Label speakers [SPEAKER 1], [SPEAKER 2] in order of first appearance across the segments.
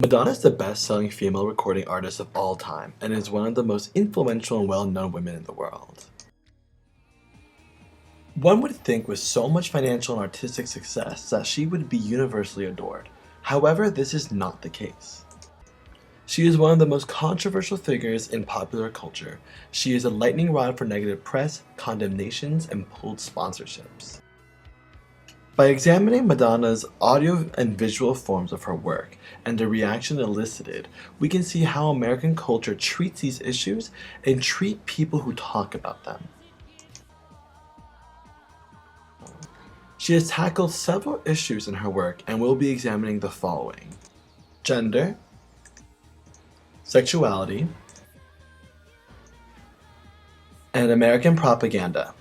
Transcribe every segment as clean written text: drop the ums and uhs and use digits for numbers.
[SPEAKER 1] Madonna is the best-selling female recording artist of all time and is one of the most influential and well-known women in the world. One would think with so much financial and artistic success that she would be universally adored. However, this is not the case. She is one of the most controversial figures in popular culture. She is a lightning rod for negative press, condemnations, and pulled sponsorships. By examining Madonna's audio and visual forms of her work and the reaction elicited, we can see how American culture treats these issues and treat people who talk about them. She has tackled several issues in her work and will be examining the following: gender, sexuality, and American propaganda.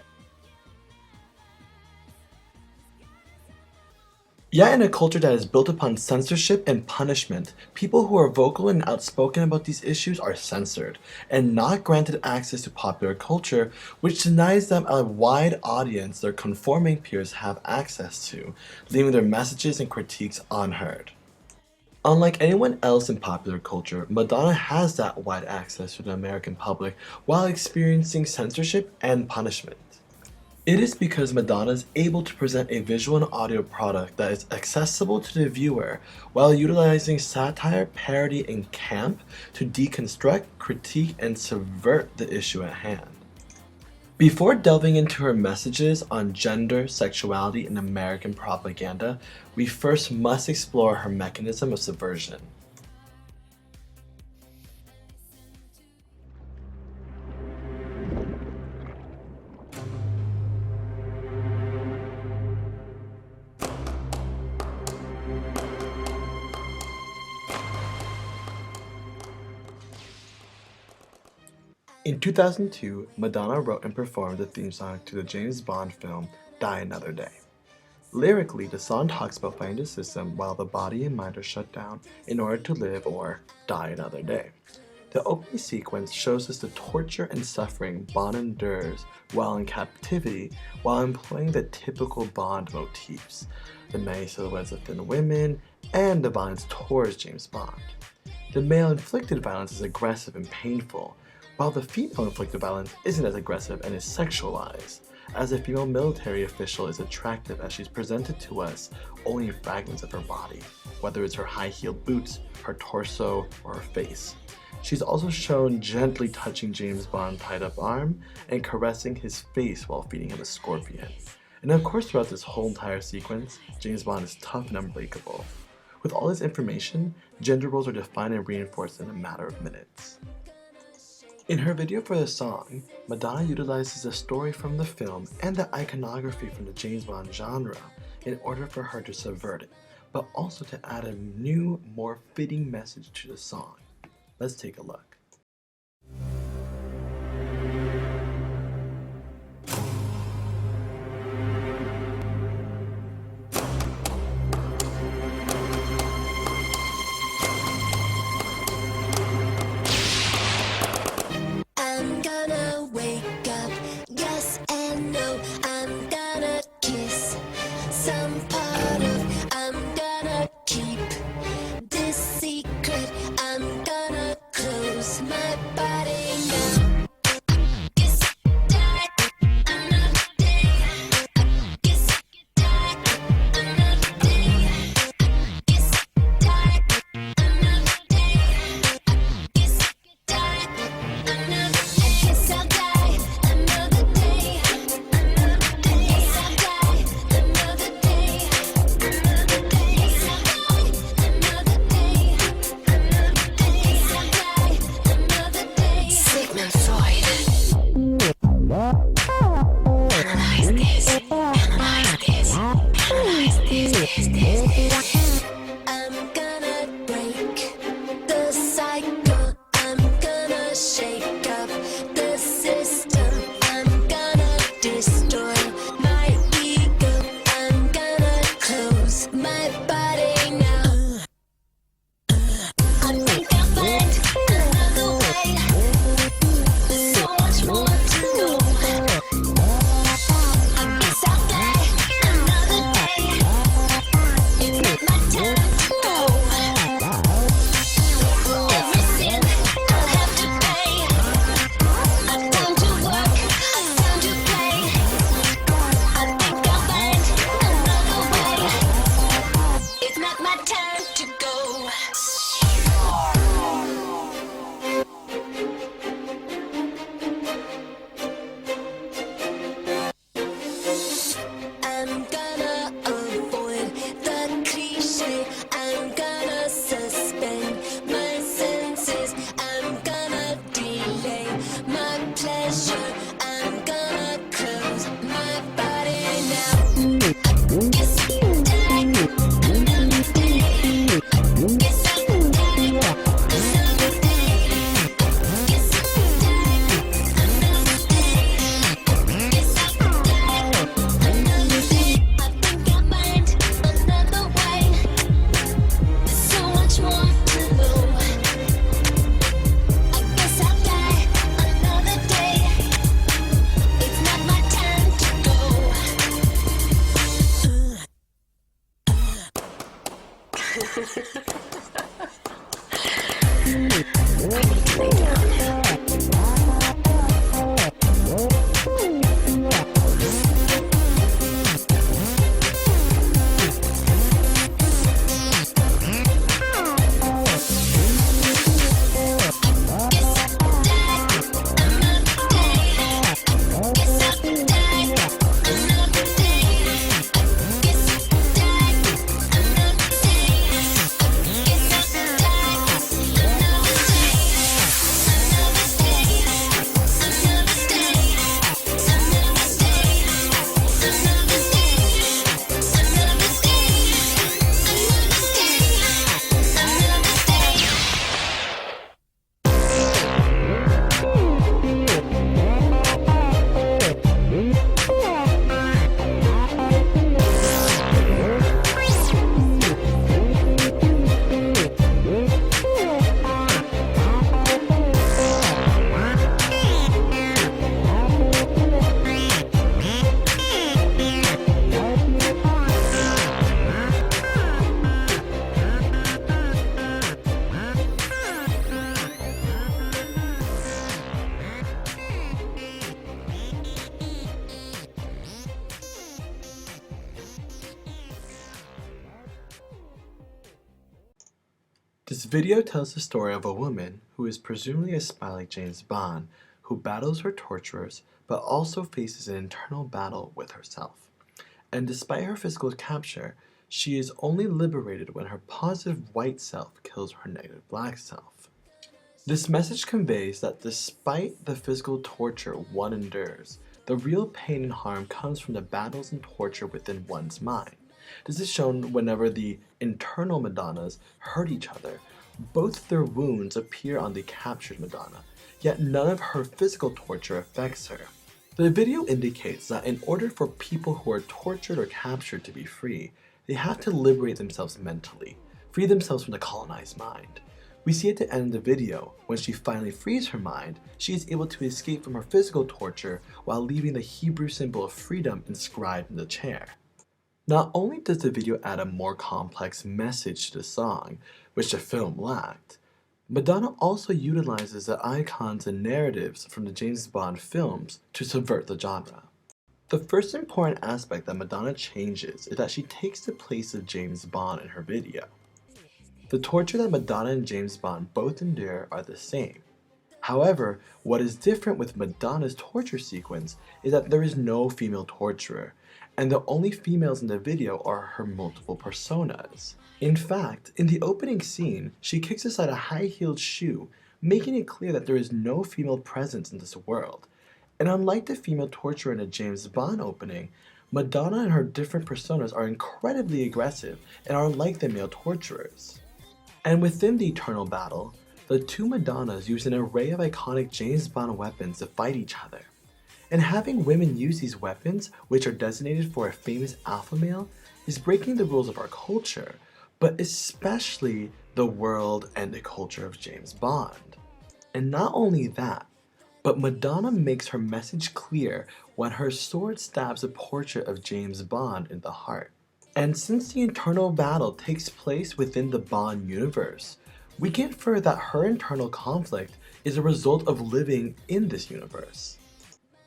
[SPEAKER 1] Yet in a culture that is built upon censorship and punishment, people who are vocal and outspoken about these issues are censored and not granted access to popular culture, which denies them a wide audience their conforming peers have access to, leaving their messages and critiques unheard. Unlike anyone else in popular culture, Madonna has that wide access to the American public while experiencing censorship and punishment. It is because Madonna is able to present a visual and audio product that is accessible to the viewer while utilizing satire, parody, and camp to deconstruct, critique, and subvert the issue at hand. Before delving into her messages on gender, sexuality, and American propaganda, we first must explore her mechanism of subversion. In 2002, Madonna wrote and performed the theme song to the James Bond film Die Another Day. Lyrically, the song talks about fighting the system while the body and mind are shut down in order to live or die another day. The opening sequence shows us the torture and suffering Bond endures while in captivity while employing the typical Bond motifs, the many silhouettes of thin women, and the violence towards James Bond. The male-inflicted violence is aggressive and painful, while the female-inflicted violence isn't as aggressive and is sexualized, as a female military official is attractive as she's presented to us only in fragments of her body, whether it's her high-heeled boots, her torso, or her face. She's also shown gently touching James Bond's tied-up arm and caressing his face while feeding him a scorpion. And of course, throughout this whole entire sequence, James Bond is tough and unbreakable. With all this information, gender roles are defined and reinforced in a matter of minutes. In her video for the song, Madonna utilizes the story from the film and the iconography from the James Bond genre in order for her to subvert it, but also to add a new, more fitting message to the song. Let's take a look. This video tells the story of a woman who is presumably a spy like James Bond, who battles her torturers but also faces an internal battle with herself. And despite her physical capture, she is only liberated when her positive white self kills her negative black self. This message conveys that despite the physical torture one endures, the real pain and harm comes from the battles and torture within one's mind. This is shown whenever the internal Madonnas hurt each other. Both of their wounds appear on the captured Madonna, yet none of her physical torture affects her. The video indicates that in order for people who are tortured or captured to be free, they have to liberate themselves mentally, free themselves from the colonized mind. We see at the end of the video, when she finally frees her mind, she is able to escape from her physical torture while leaving the Hebrew symbol of freedom inscribed in the chair. Not only does the video add a more complex message to the song, which the film lacked, Madonna also utilizes the icons and narratives from the James Bond films to subvert the genre. The first important aspect that Madonna changes is that she takes the place of James Bond in her video. The torture that Madonna and James Bond both endure are the same. However, what is different with Madonna's torture sequence is that there is no female torturer, and the only females in the video are her multiple personas. In fact, in the opening scene, she kicks aside a high-heeled shoe, making it clear that there is no female presence in this world. And unlike the female torturer in a James Bond opening, Madonna and her different personas are incredibly aggressive and are like the male torturers. And within the eternal battle, the two Madonnas use an array of iconic James Bond weapons to fight each other. And having women use these weapons, which are designated for a famous alpha male, is breaking the rules of our culture, but especially the world and the culture of James Bond. And not only that, but Madonna makes her message clear when her sword stabs a portrait of James Bond in the heart. And since the internal battle takes place within the Bond universe, we can infer that her internal conflict is a result of living in this universe.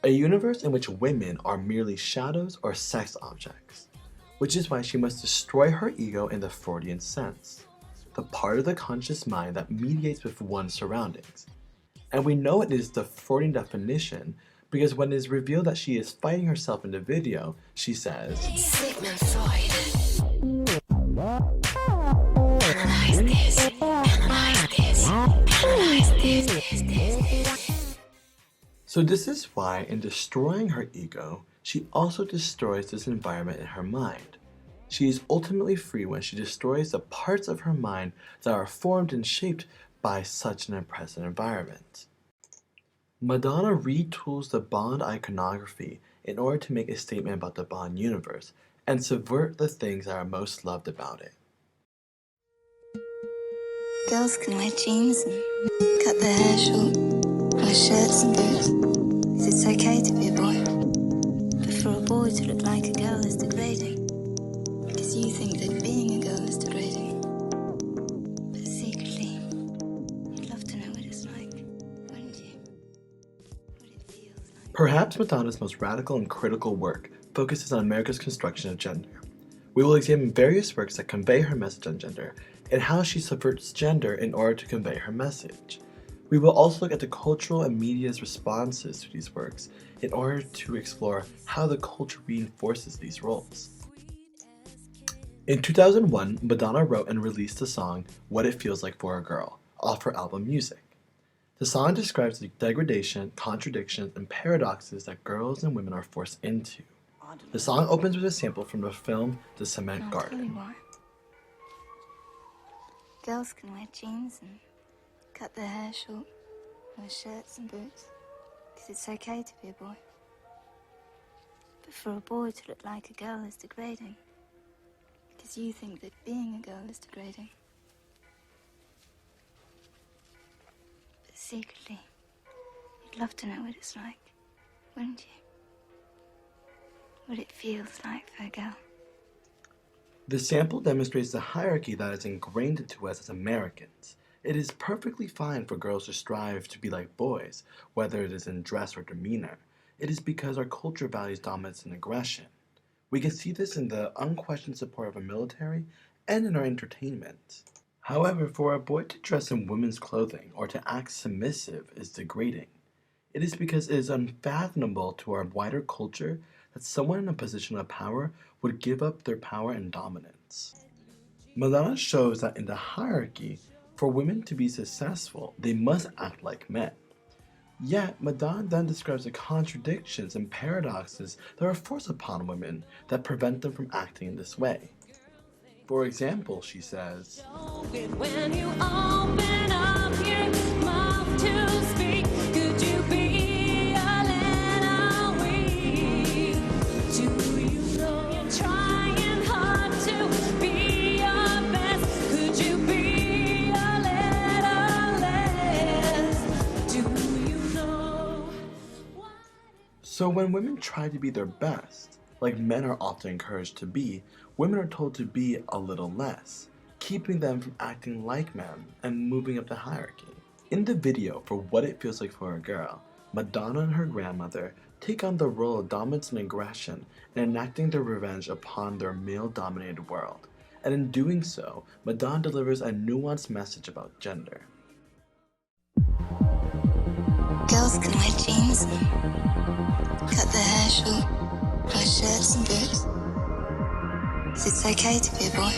[SPEAKER 1] A universe in which women are merely shadows or sex objects, which is why she must destroy her ego in the Freudian sense, the part of the conscious mind that mediates with one's surroundings. And we know it is the Freudian definition because when it is revealed that she is fighting herself in the video, she says, Sigmund Freud. Analyze this, analyze this, analyze this. So this is why in destroying her ego, she also destroys this environment in her mind. She is ultimately free when she destroys the parts of her mind that are formed and shaped by such an oppressive environment. Madonna retools the Bond iconography in order to make a statement about the Bond universe and subvert the things that are most loved about it.
[SPEAKER 2] Girls can wear jeans and cut their hair short, wear shirts and boots, 'cause it's okay to be a boy. But for a boy to look like a girl is degrading, because you think that being a girl is degrading. But secretly, you'd love to know what it's like, wouldn't you? What it feels like.
[SPEAKER 1] Perhaps Madonna's most radical and critical work focuses on America's construction of gender. We will examine various works that convey her message on gender and how she subverts gender in order to convey her message. We will also look at the cultural and media's responses to these works in order to explore how the culture reinforces these roles. In 2001, Madonna wrote and released the song What It Feels Like for a Girl off her album Music. The song describes the degradation, contradictions, and paradoxes that girls and women are forced into. The song opens with a sample from the film The Cement Garden.
[SPEAKER 2] I'll tell you why. Girls can wear jeans and cut their hair short, wear shirts and boots, 'cause it's okay to be a boy. But for a boy to look like a girl is degrading, because you think that being a girl is degrading. But secretly, you'd love to know what it's like, wouldn't you? What it feels like for a girl.
[SPEAKER 1] The sample demonstrates the hierarchy that is ingrained into us as Americans. It is perfectly fine for girls to strive to be like boys, whether it is in dress or demeanor. It is because our culture values dominance and aggression. We can see this in the unquestioned support of our military and in our entertainment. However, for a boy to dress in women's clothing or to act submissive is degrading. It is because it is unfathomable to our wider culture that someone in a position of power would give up their power and dominance. Madonna shows that in the hierarchy, for women to be successful, they must act like men. Yet, Madonna then describes the contradictions and paradoxes that are forced upon women that prevent them from acting in this way. For example, she says,
[SPEAKER 3] When you open up your mouth to speak, could you be a little weak? Do you know you're trying hard to be your best? Could you be a little less? Do you know what?
[SPEAKER 1] so when women try to be their best, like men are often encouraged to be, women are told to be a little less, keeping them from acting like men and moving up the hierarchy. In the video for What It Feels Like for a Girl, Madonna and her grandmother take on the role of dominance and aggression in enacting their revenge upon their male-dominated world. And in doing so, Madonna delivers a nuanced message about gender.
[SPEAKER 2] Girls can wear jeans and cut their hair short, wear shirts and boots. It's okay to be a boy.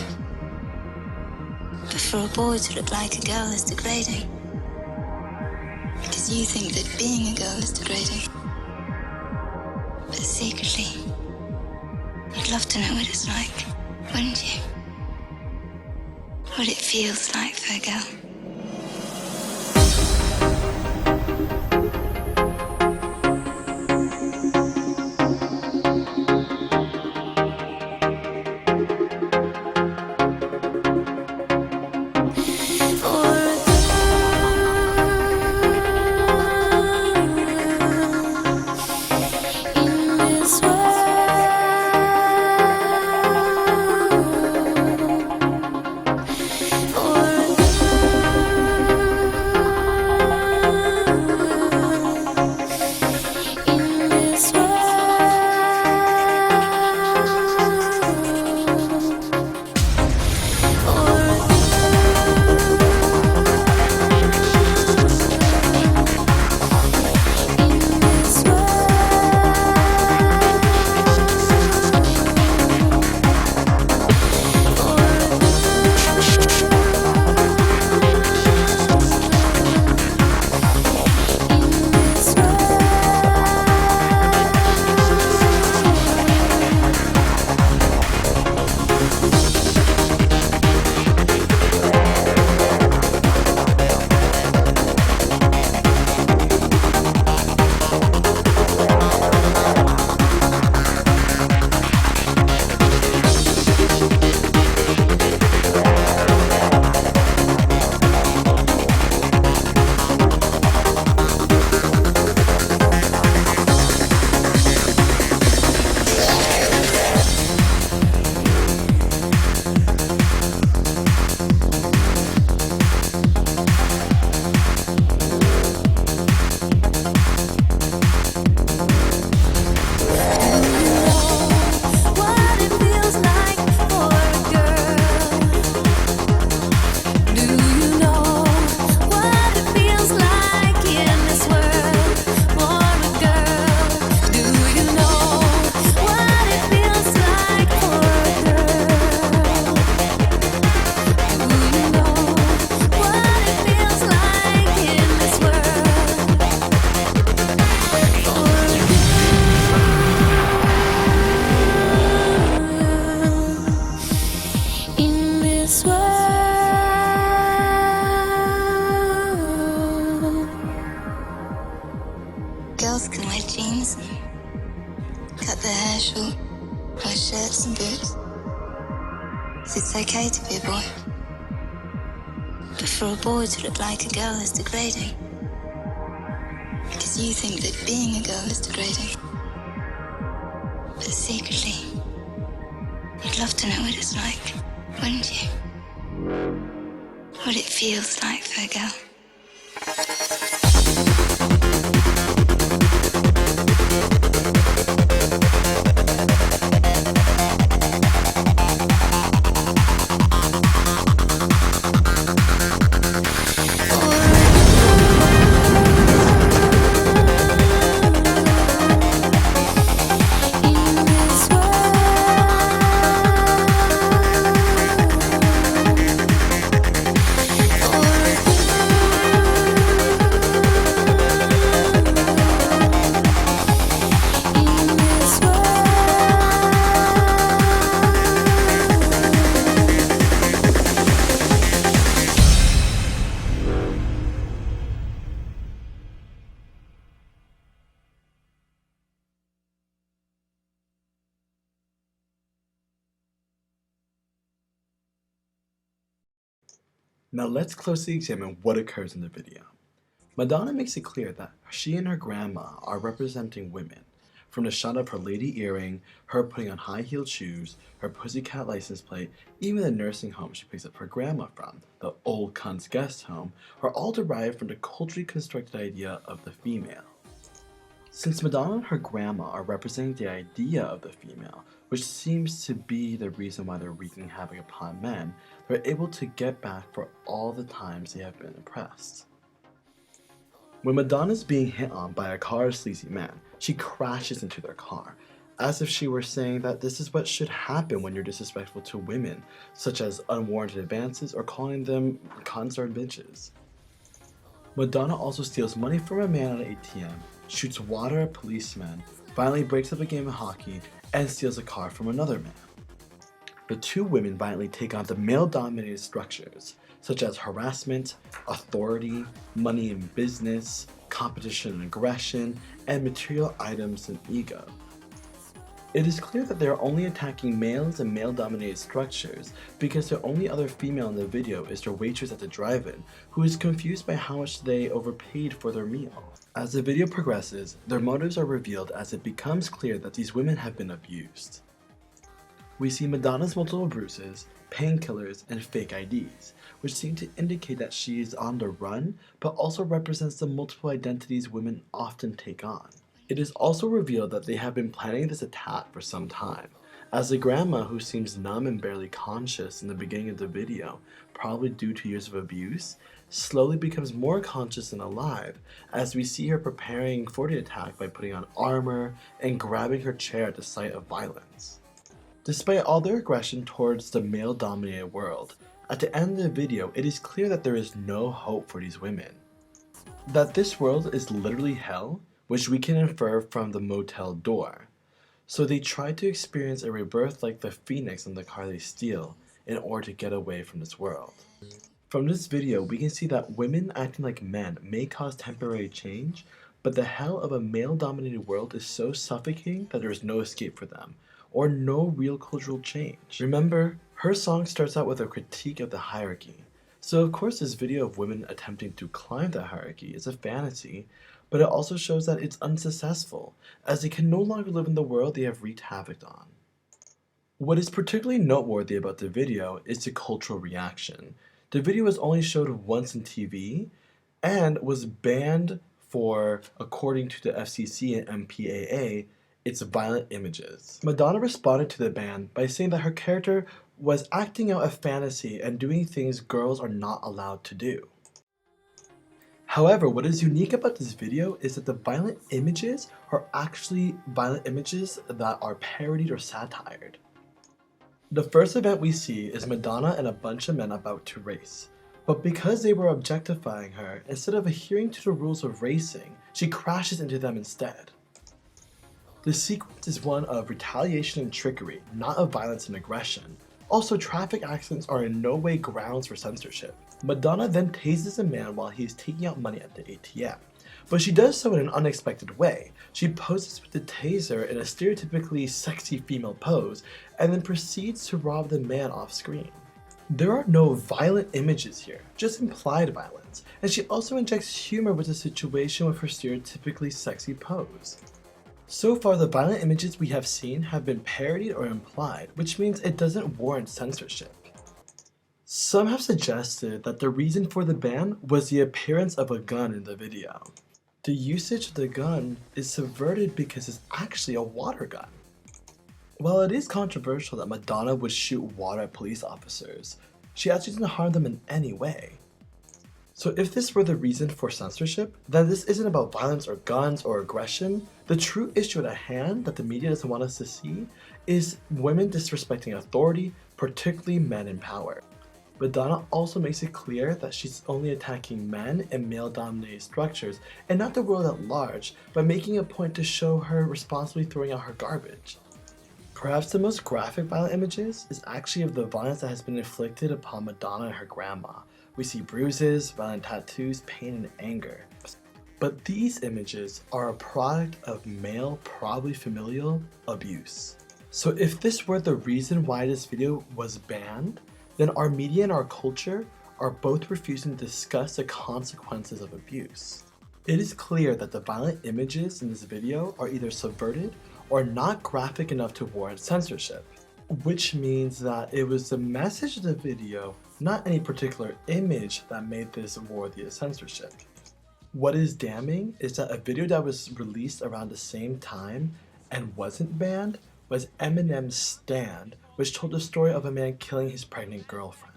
[SPEAKER 2] But for a boy to look like a girl is degrading. Because you think that being a girl is degrading. But secretly, you'd love to know what it's like, wouldn't you? What it feels like for a girl. Girls can wear jeans and cut their hair short, wear shirts and boots. It's okay to be a boy. But for a boy to look like a girl is degrading. Because you think that being a girl is degrading. But secretly, you'd love to know what it's like, wouldn't you? What it feels like for a girl.
[SPEAKER 1] Now let's closely examine what occurs in the video. Madonna makes it clear that she and her grandma are representing women. From the shot of her lady earring, her putting on high-heeled shoes, her pussycat license plate, even the nursing home she picks up her grandma from, the old cunt's guest home, are all derived from the culturally constructed idea of the female. Since Madonna and her grandma are representing the idea of the female, which seems to be the reason why they're wreaking havoc upon men, they're able to get back for all the times they have been oppressed. When Madonna's being hit on by a car of sleazy men, she crashes into their car, as if she were saying that this is what should happen when you're disrespectful to women, such as unwarranted advances or calling them cunts or bitches. Madonna also steals money from a man at an ATM, shoots water at policemen, violently breaks up a game of hockey, and steals a car from another man. The two women violently take on the male-dominated structures, such as harassment, authority, money in business, competition and aggression, and material items and ego. It is clear that they are only attacking males and male-dominated structures because the only other female in the video is their waitress at the drive-in, who is confused by how much they overpaid for their meal. As the video progresses, their motives are revealed as it becomes clear that these women have been abused. We see Madonna's multiple bruises, painkillers, and fake IDs, which seem to indicate that she is on the run, but also represents the multiple identities women often take on. It is also revealed that they have been planning this attack for some time, as the grandma, who seems numb and barely conscious in the beginning of the video, probably due to years of abuse, slowly becomes more conscious and alive as we see her preparing for the attack by putting on armor and grabbing her chair at the sight of violence. Despite all their aggression towards the male-dominated world, at the end of the video it is clear that there is no hope for these women. That this world is literally hell, which we can infer from the motel door. So they try to experience a rebirth like the phoenix in the car they steal in order to get away from this world. From this video, we can see that women acting like men may cause temporary change, but the hell of a male-dominated world is so suffocating that there is no escape for them, or no real cultural change. Remember, her song starts out with a critique of the hierarchy. So of course this video of women attempting to climb the hierarchy is a fantasy, but it also shows that it's unsuccessful, as they can no longer live in the world they have wreaked havoc on. What is particularly noteworthy about the video is the cultural reaction. The video was only showed once on TV, and was banned for, according to the FCC and MPAA, its violent images. Madonna responded to the ban by saying that her character was acting out a fantasy and doing things girls are not allowed to do. However, what is unique about this video is that the violent images are actually violent images that are parodied or satired. The first event we see is Madonna and a bunch of men about to race, but because they were objectifying her, instead of adhering to the rules of racing, she crashes into them instead. The sequence is one of retaliation and trickery, not of violence and aggression. Also, traffic accidents are in no way grounds for censorship. Madonna then tases a man while he is taking out money at the ATM, but she does so in an unexpected way. She poses with the taser in a stereotypically sexy female pose, and then proceeds to rob the man off screen. There are no violent images here, just implied violence, and she also injects humor with the situation with her stereotypically sexy pose. So far, the violent images we have seen have been parodied or implied, which means it doesn't warrant censorship. Some have suggested that the reason for the ban was the appearance of a gun in the video. The usage of the gun is subverted because it's actually a water gun. While it is controversial that Madonna would shoot water at police officers, she actually didn't harm them in any way. So if this were the reason for censorship, then this isn't about violence or guns or aggression. The true issue at hand that the media doesn't want us to see is women disrespecting authority, particularly men in power. Madonna also makes it clear that she's only attacking men and male-dominated structures and not the world at large, by making a point to show her responsibly throwing out her garbage. Perhaps the most graphic violent images is actually of the violence that has been inflicted upon Madonna and her grandma. We see bruises, violent tattoos, pain, and anger. But these images are a product of male, probably familial, abuse. So if this were the reason why this video was banned, then our media and our culture are both refusing to discuss the consequences of abuse. It is clear that the violent images in this video are either subverted or not graphic enough to warrant censorship, which means that it was the message of the video, not any particular image, that made this worthy of censorship. What is damning is that a video that was released around the same time and wasn't banned was Eminem's Stand, which told the story of a man killing his pregnant girlfriend.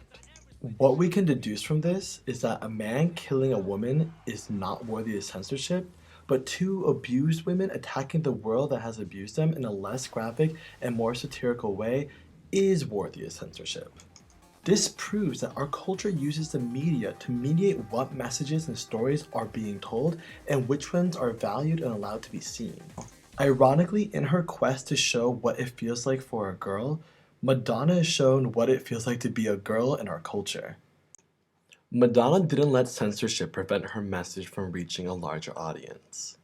[SPEAKER 1] What we can deduce from this is that a man killing a woman is not worthy of censorship, but two abused women attacking the world that has abused them in a less graphic and more satirical way is worthy of censorship. This proves that our culture uses the media to mediate what messages and stories are being told and which ones are valued and allowed to be seen. Ironically, in her quest to show what it feels like for a girl, Madonna has shown what it feels like to be a girl in our culture. Madonna didn't let censorship prevent her message from reaching a larger audience.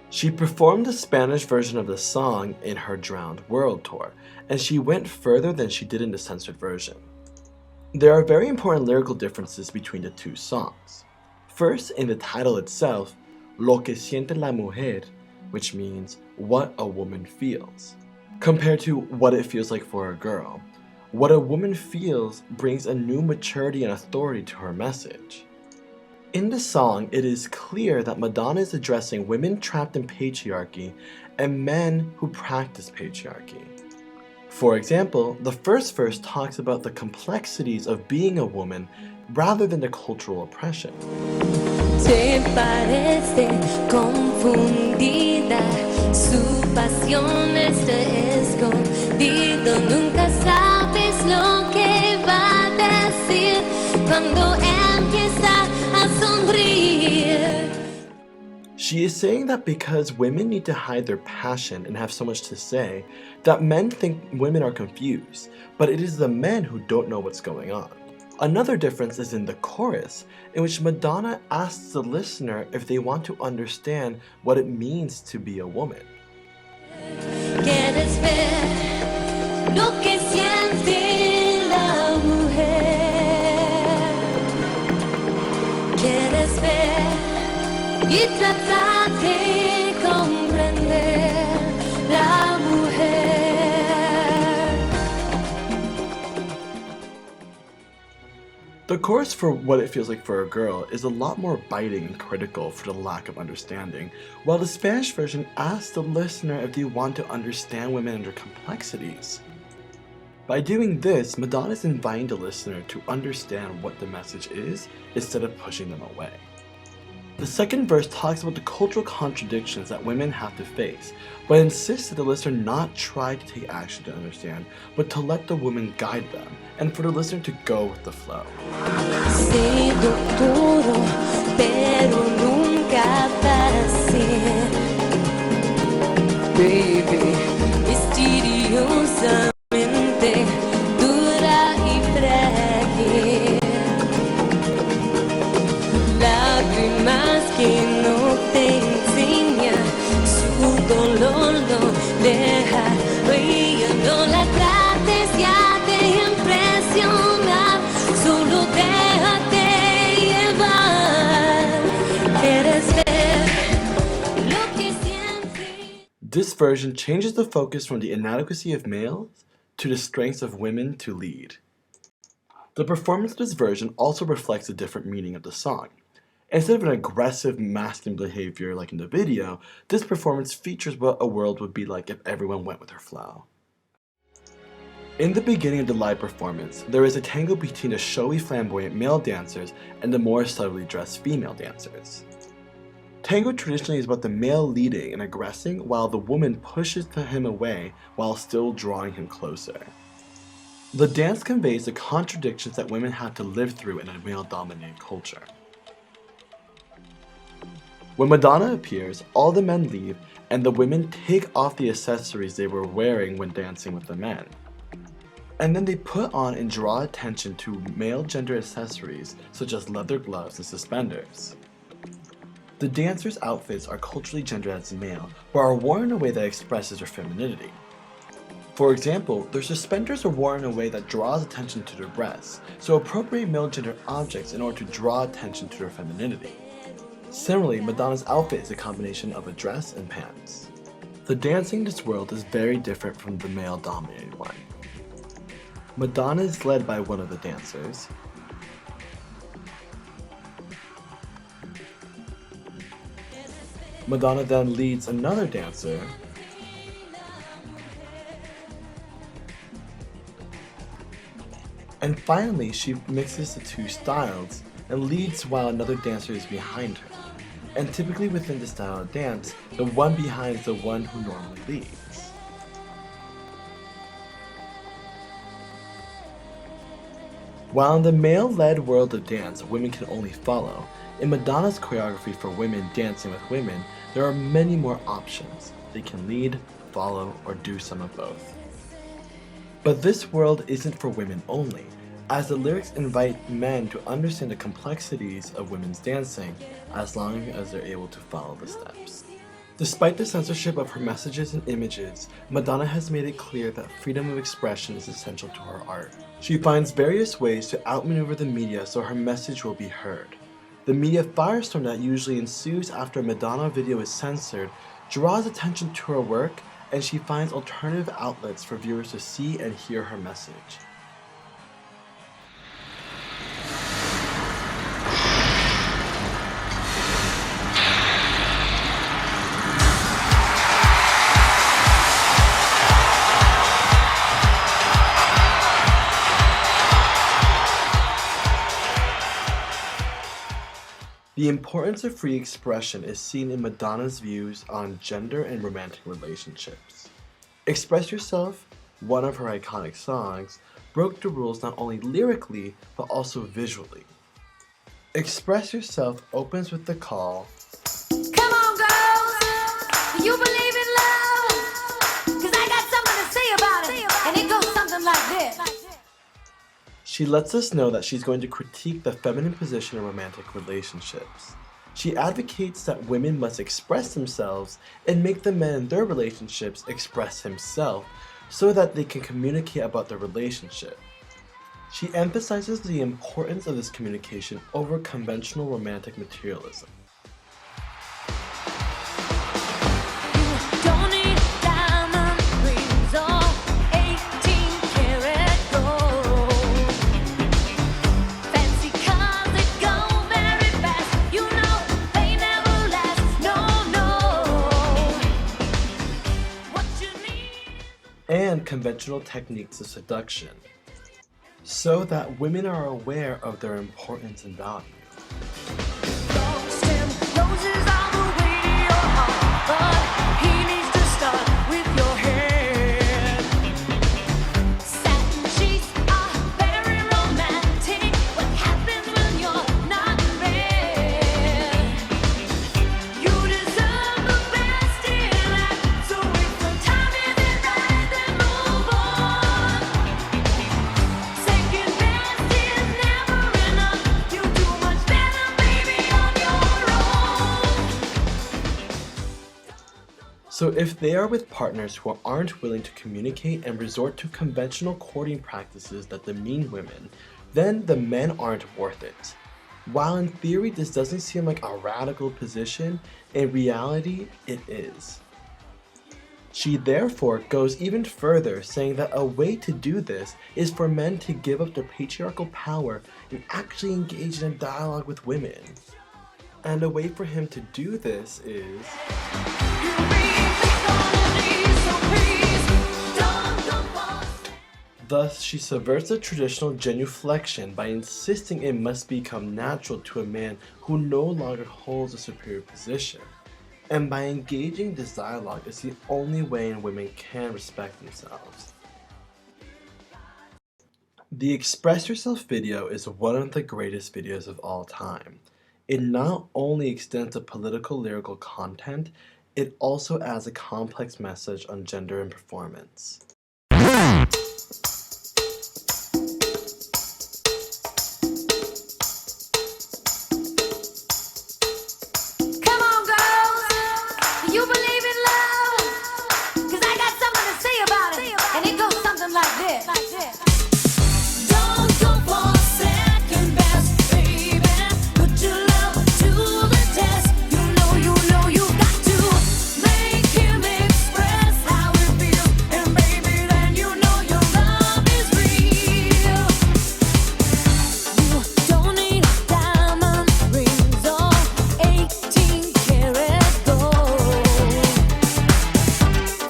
[SPEAKER 1] She performed the Spanish version of the song in her Drowned World tour, and she went further than she did in the censored version. There are very important lyrical differences between the two songs. First, in the title itself, Lo que siente la mujer, which means what a woman feels, compared to what it feels like for a girl. What a woman feels brings a new maturity and authority to her message. In the song, it is clear that Madonna is addressing women trapped in patriarchy and men who practice patriarchy. For example, the first verse talks about the complexities of being a woman rather than the cultural oppression.
[SPEAKER 3] Te parece confundida, su pasión está escondido, nunca sabes lo que va a decir cuando empieza a sonreír.
[SPEAKER 1] She is saying that because women need to hide their passion and have so much to say, that men think women are confused, but it is the men who don't know what's going on. Another difference is in the chorus, in which Madonna asks the listener if they want to understand what it means to be a woman.
[SPEAKER 3] Quieres ver lo que siente la mujer. Quieres ver y tratar de comprender la mujer.
[SPEAKER 1] The chorus for What It Feels Like for a Girl is a lot more biting and critical for the lack of understanding, while the Spanish version asks the listener if they want to understand women and their complexities. By doing this, Madonna is inviting the listener to understand what the message is instead of pushing them away. The second verse talks about the cultural contradictions that women have to face, but insists that the listener not try to take action to understand, but to let the woman guide them, and for the listener to go with the flow.
[SPEAKER 3] Sido duro, pero nunca fácil. Baby, misteriosamente dura y frágil. Lágrimas que no te enseña, su dolor no deja huella. No la trates ya de impresionar, solo déjate llevar. Quieres ver lo que sientes.
[SPEAKER 1] This version changes the focus from the inadequacy of males to the strengths of women to lead. The performance of this version also reflects a different meaning of the song. Instead of an aggressive masculine behavior like in the video, this performance features what a world would be like if everyone went with her flow. In the beginning of the live performance, there is a tango between the showy flamboyant male dancers and the more subtly dressed female dancers. Tango traditionally is about the male leading and aggressing while the woman pushes him away while still drawing him closer. The dance conveys the contradictions that women have to live through in a male-dominated culture. When Madonna appears, all the men leave and the women take off the accessories they were wearing when dancing with the men. And then they put on and draw attention to male gender accessories such as leather gloves and suspenders. The dancers' outfits are culturally gendered as male, but are worn in a way that expresses their femininity. For example, their suspenders are worn in a way that draws attention to their breasts, so appropriate male gender objects in order to draw attention to their femininity. Similarly, Madonna's outfit is a combination of a dress and pants. The dancing in this world is very different from the male-dominated one. Madonna is led by one of the dancers. Madonna then leads another dancer. And finally, she mixes the two styles and leads while another dancer is behind her. And typically within the style of dance, the one behind is the one who normally leads. While in the male-led world of dance, women can only follow, in Madonna's choreography for women dancing with women, there are many more options. They can lead, follow, or do some of both. But this world isn't for women only, as the lyrics invite men to understand the complexities of women's dancing as long as they're able to follow the steps. Despite the censorship of her messages and images, Madonna has made it clear that freedom of expression is essential to her art. She finds various ways to outmaneuver the media so her message will be heard. The media firestorm that usually ensues after a Madonna video is censored draws attention to her work, and she finds alternative outlets for viewers to see and hear her message. The importance of free expression is seen in Madonna's views on gender and romantic relationships. Express Yourself, one of her iconic songs, broke the rules not only lyrically, but also visually. Express Yourself opens with the call,
[SPEAKER 3] Come on, girls, do you believe in love? 'Cause I got something to say about it, and it goes something like this.
[SPEAKER 1] She lets us know that she's going to critique the feminine position in romantic relationships. She advocates that women must express themselves and make the man in their relationships express himself so that they can communicate about their relationship. She emphasizes the importance of this communication over conventional romantic materialism.
[SPEAKER 3] Don't need diamond rings or 18-karat gold. Fancy cars that go very fast, you know they never last. No. What you need.
[SPEAKER 1] And conventional techniques of seduction, so that women are aware of their importance and value.
[SPEAKER 3] Stem roses all the way to your heart, but he needs to start with your head. Satin sheets are very romantic. What happens when you're not there? You deserve the best in life, so if the time isn't right, then move on. Second best is never enough. You do much better, baby, on your own.
[SPEAKER 1] So if they are with partners who aren't willing to communicate and resort to conventional courting practices that demean women, then the men aren't worth it. While in theory this doesn't seem like a radical position, in reality it is. She therefore goes even further, saying that a way to do this is for men to give up their patriarchal power and actually engage in a dialogue with women. And a way for him to do this is...
[SPEAKER 3] You really gonna need, so please don't go far.
[SPEAKER 1] Thus, she subverts the traditional genuflection by insisting it must become natural to a man who no longer holds a superior position. And by engaging this dialogue is the only way women can respect themselves. The Express Yourself video is one of the greatest videos of all time. It not only extends the political lyrical content, it also adds a complex message on gender and performance.
[SPEAKER 3] Come on, girls, do you believe in love? 'Cause I got something to say about it, and it Don't go for second best, baby. Put your love to the test. You know you got to make him express how it feels, and baby, then you know your love is real. You don't need diamond rings or 18-karat gold.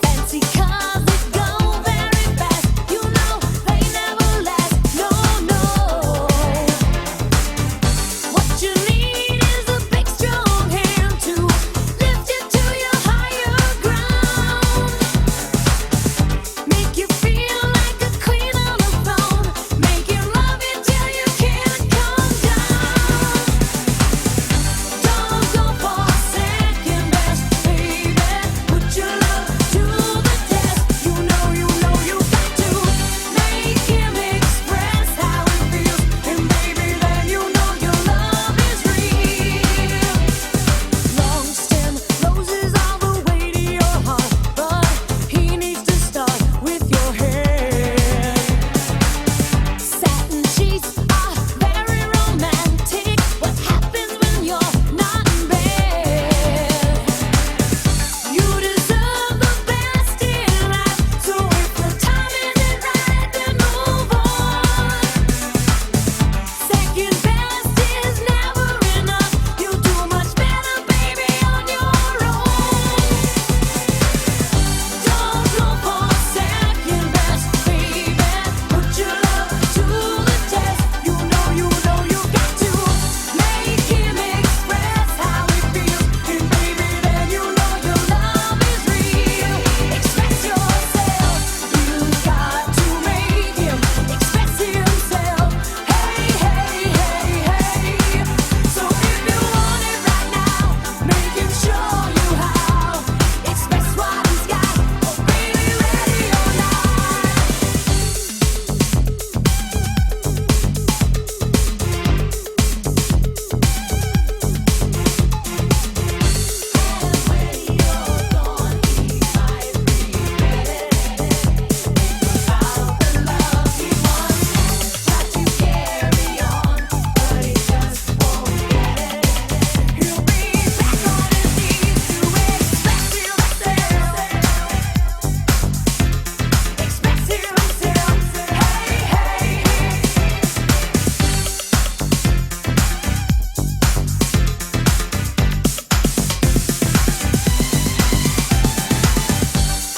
[SPEAKER 3] Fancy cars that go very fast, you know they never last. No, no. What you need is a big, strong hand to lift you to your higher ground. Make you feel like a queen on a throne. Make you love you till you can't come down. Don't go for second best, baby. Put your love to the test. You know you got to make him express how it feels, and baby, then you know your love is real. Long stem roses all the way to your heart, but he needs to start with your head. Satin sheets are very romantic. What happens when you're not in bed? You deserve the best in life, so if the timing is right, then move on. Second best is never enough. You do much better, baby, on your own. Don't go for second best, baby. Put your love to the test. You know you got to make him express how it feels, and baby, then you know your love is real. Express yourself. You got to make him express himself. Hey, hey, hey, hey. So if you want it right now, make him show you how. Express what he's got. Oh, baby, ready or not.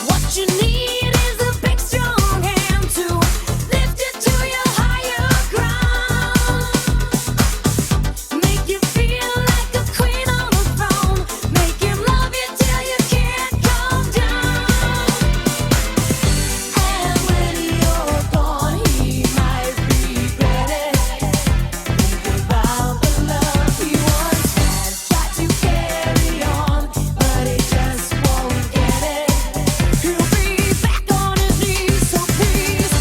[SPEAKER 3] What you need is a big, strong hand to lift you to your higher ground. Make you feel like a queen on a throne. Make him love you till you can't come down. And when you're gone, he might regret it. Think about the love he once had. Try to carry on, but he just won't get it. He'll be back on his knees, so please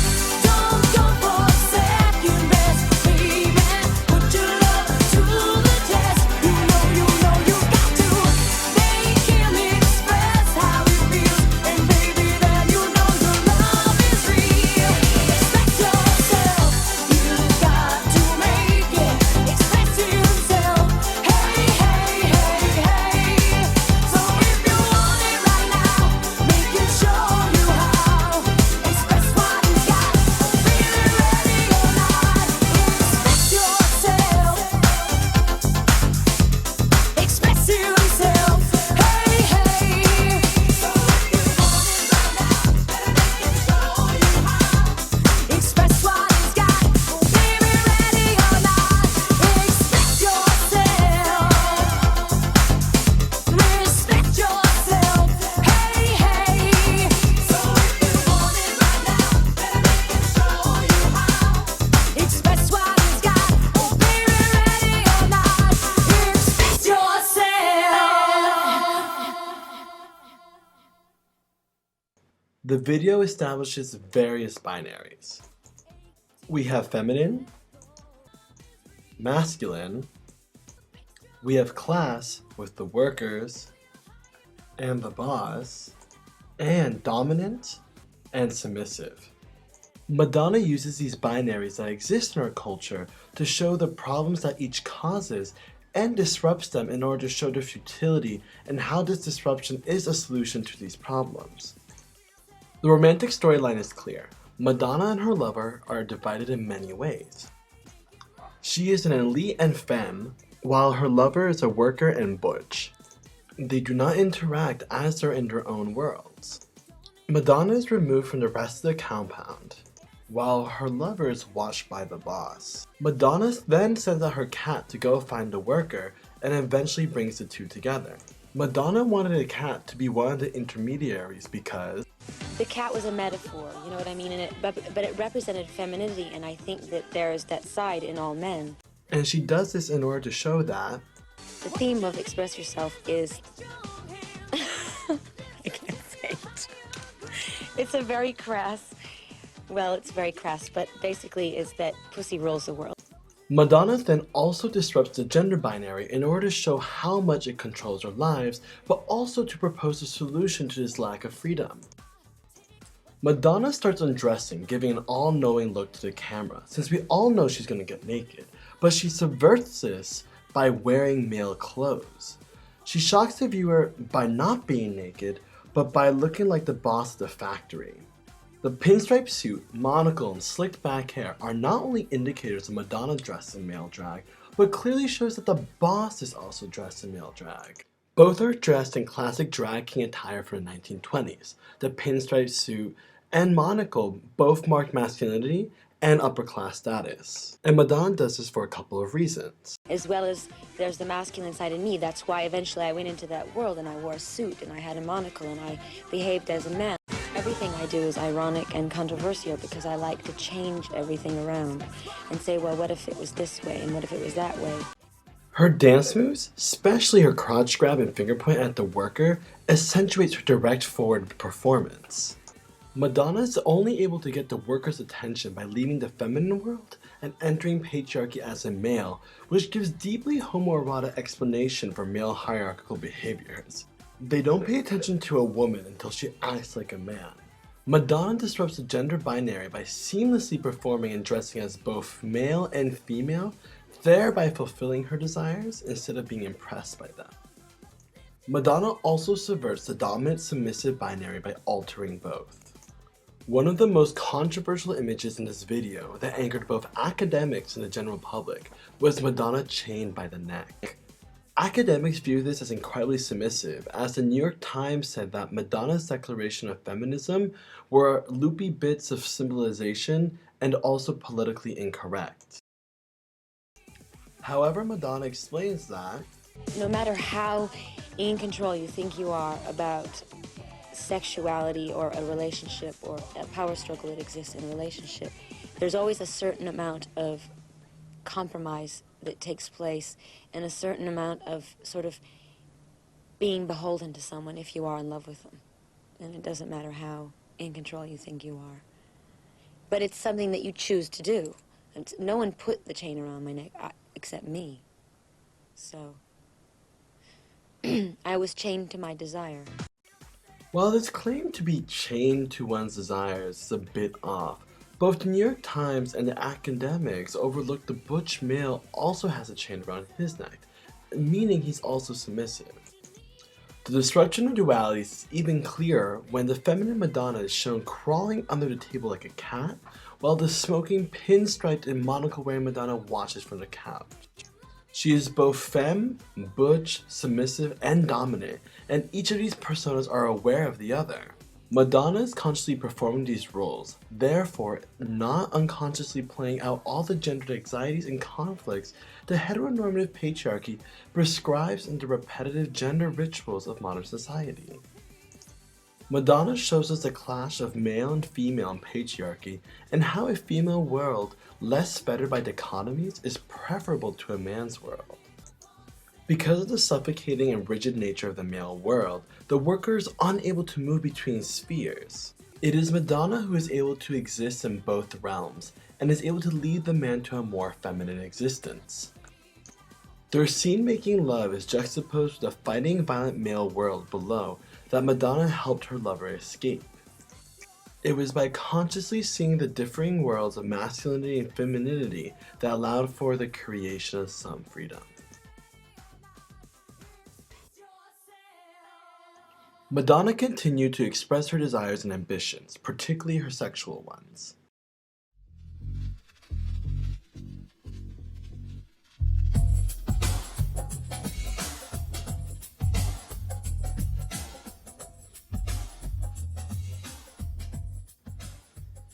[SPEAKER 3] don't go for second best, baby. Put your love to the test. You know you got to make him express how it feels, and baby, then you know your love is real. Express yourself. You got to make it express himself. Hey, hey, hey, hey. So if you want it right now, make him show you how. Express what he's got. Baby, ready or not. Express yourself. Express himself. Hey, hey. So if you want it right now, better make him show you how. Express what he's got. Baby, ready or not. Express yourself. Respect yourself. Hey, hey. So if you want it right now, better make him show you how. Express what he's got. Oh, baby, ready or not. Express yourself.
[SPEAKER 1] The video establishes various binaries. We have feminine, masculine, we have class with the workers and the boss, and dominant and submissive. Madonna uses these binaries that exist in our culture to show the problems that each causes and disrupts them in order to show their futility and how this disruption is a solution to these problems. The romantic storyline is clear. Madonna and her lover are divided in many ways. She is an elite and femme, while her lover is a worker and butch. They do not interact as they're in their own worlds. Madonna is removed from the rest of the compound, while her lover is watched by the boss. Madonna then sends out her cat to go find the worker and eventually brings the two together. Madonna wanted a cat to be one of the intermediaries because
[SPEAKER 4] the cat was a metaphor, you know what I mean? But it represented femininity, and I think that there's that side in all men.
[SPEAKER 1] And she does this in order to show that
[SPEAKER 4] the theme of Express Yourself is I can't say it. It's a very crass, well, it's very crass, but basically is that pussy rules the world.
[SPEAKER 1] Madonna then also disrupts the gender binary in order to show how much it controls our lives, but also to propose a solution to this lack of freedom. Madonna starts undressing, giving an all-knowing look to the camera, since we all know she's gonna get naked, but she subverts this by wearing male clothes. She shocks the viewer by not being naked, but by looking like the boss of the factory. The pinstripe suit, monocle, and slicked back hair are not only indicators of Madonna dressed in male drag, but clearly shows that the boss is also dressed in male drag. Both are dressed in classic drag king attire from the 1920s. The pinstripe suit and monocle both mark masculinity and upper class status. And Madonna does this for a couple of reasons.
[SPEAKER 4] As well as there's the masculine side in me. That's why eventually I went into that world and I wore a suit and I had a monocle and I behaved as a man. Everything I do is ironic and controversial because I like to change everything around and say, well, what if it was this way and what if it was that way?
[SPEAKER 1] Her dance moves, especially her crotch grab and finger point at the worker, accentuates her direct forward performance. Madonna is only able to get the worker's attention by leaving the feminine world and entering patriarchy as a male, which gives deeply homoerotic explanation for male hierarchical behaviors. They don't pay attention to a woman until she acts like a man. Madonna disrupts the gender binary by seamlessly performing and dressing as both male and female, thereby fulfilling her desires instead of being impressed by them. Madonna also subverts the dominant-submissive binary by altering both. One of the most controversial images in this video that angered both academics and the general public was Madonna chained by the neck. Academics view this as incredibly submissive, as the New York Times said that Madonna's declaration of feminism were loopy bits of symbolization and also politically incorrect. However, Madonna explains that
[SPEAKER 4] No matter how in control you think you are about sexuality or a relationship or a power struggle that exists in a relationship, there's always a certain amount of compromise that takes place and a certain amount of sort of being beholden to someone if you are in love with them. And it doesn't matter how in control you think you are. But it's something that you choose to do. And no one put the chain around my neck except me. So I was chained to my desire.
[SPEAKER 1] while this claim to be chained to one's desires is a bit off, both the New York Times and the academics overlook the butch male also has a chain around his neck, meaning he's also submissive. The disruption of dualities is even clearer when the feminine Madonna is shown crawling under the table like a cat, while the smoking, pinstriped, and monocle-wearing Madonna watches from the couch. She is both femme, butch, submissive, and dominant, and each of these personas are aware of the other. Madonna is consciously performing these roles, therefore not unconsciously playing out all the gendered anxieties and conflicts the heteronormative patriarchy prescribes in the repetitive gender rituals of modern society. Madonna shows us the clash of male and female in patriarchy and how a female world less fettered by dichotomies is preferable to a man's world. Because of the suffocating and rigid nature of the male world, the worker is unable to move between spheres. It is Madonna who is able to exist in both realms and is able to lead the man to a more feminine existence. Their scene making love is juxtaposed with the fighting, violent male world below that Madonna helped her lover escape. It was by consciously seeing the differing worlds of masculinity and femininity that allowed for the creation of some freedom. Madonna continued to express her desires and ambitions, particularly her sexual ones.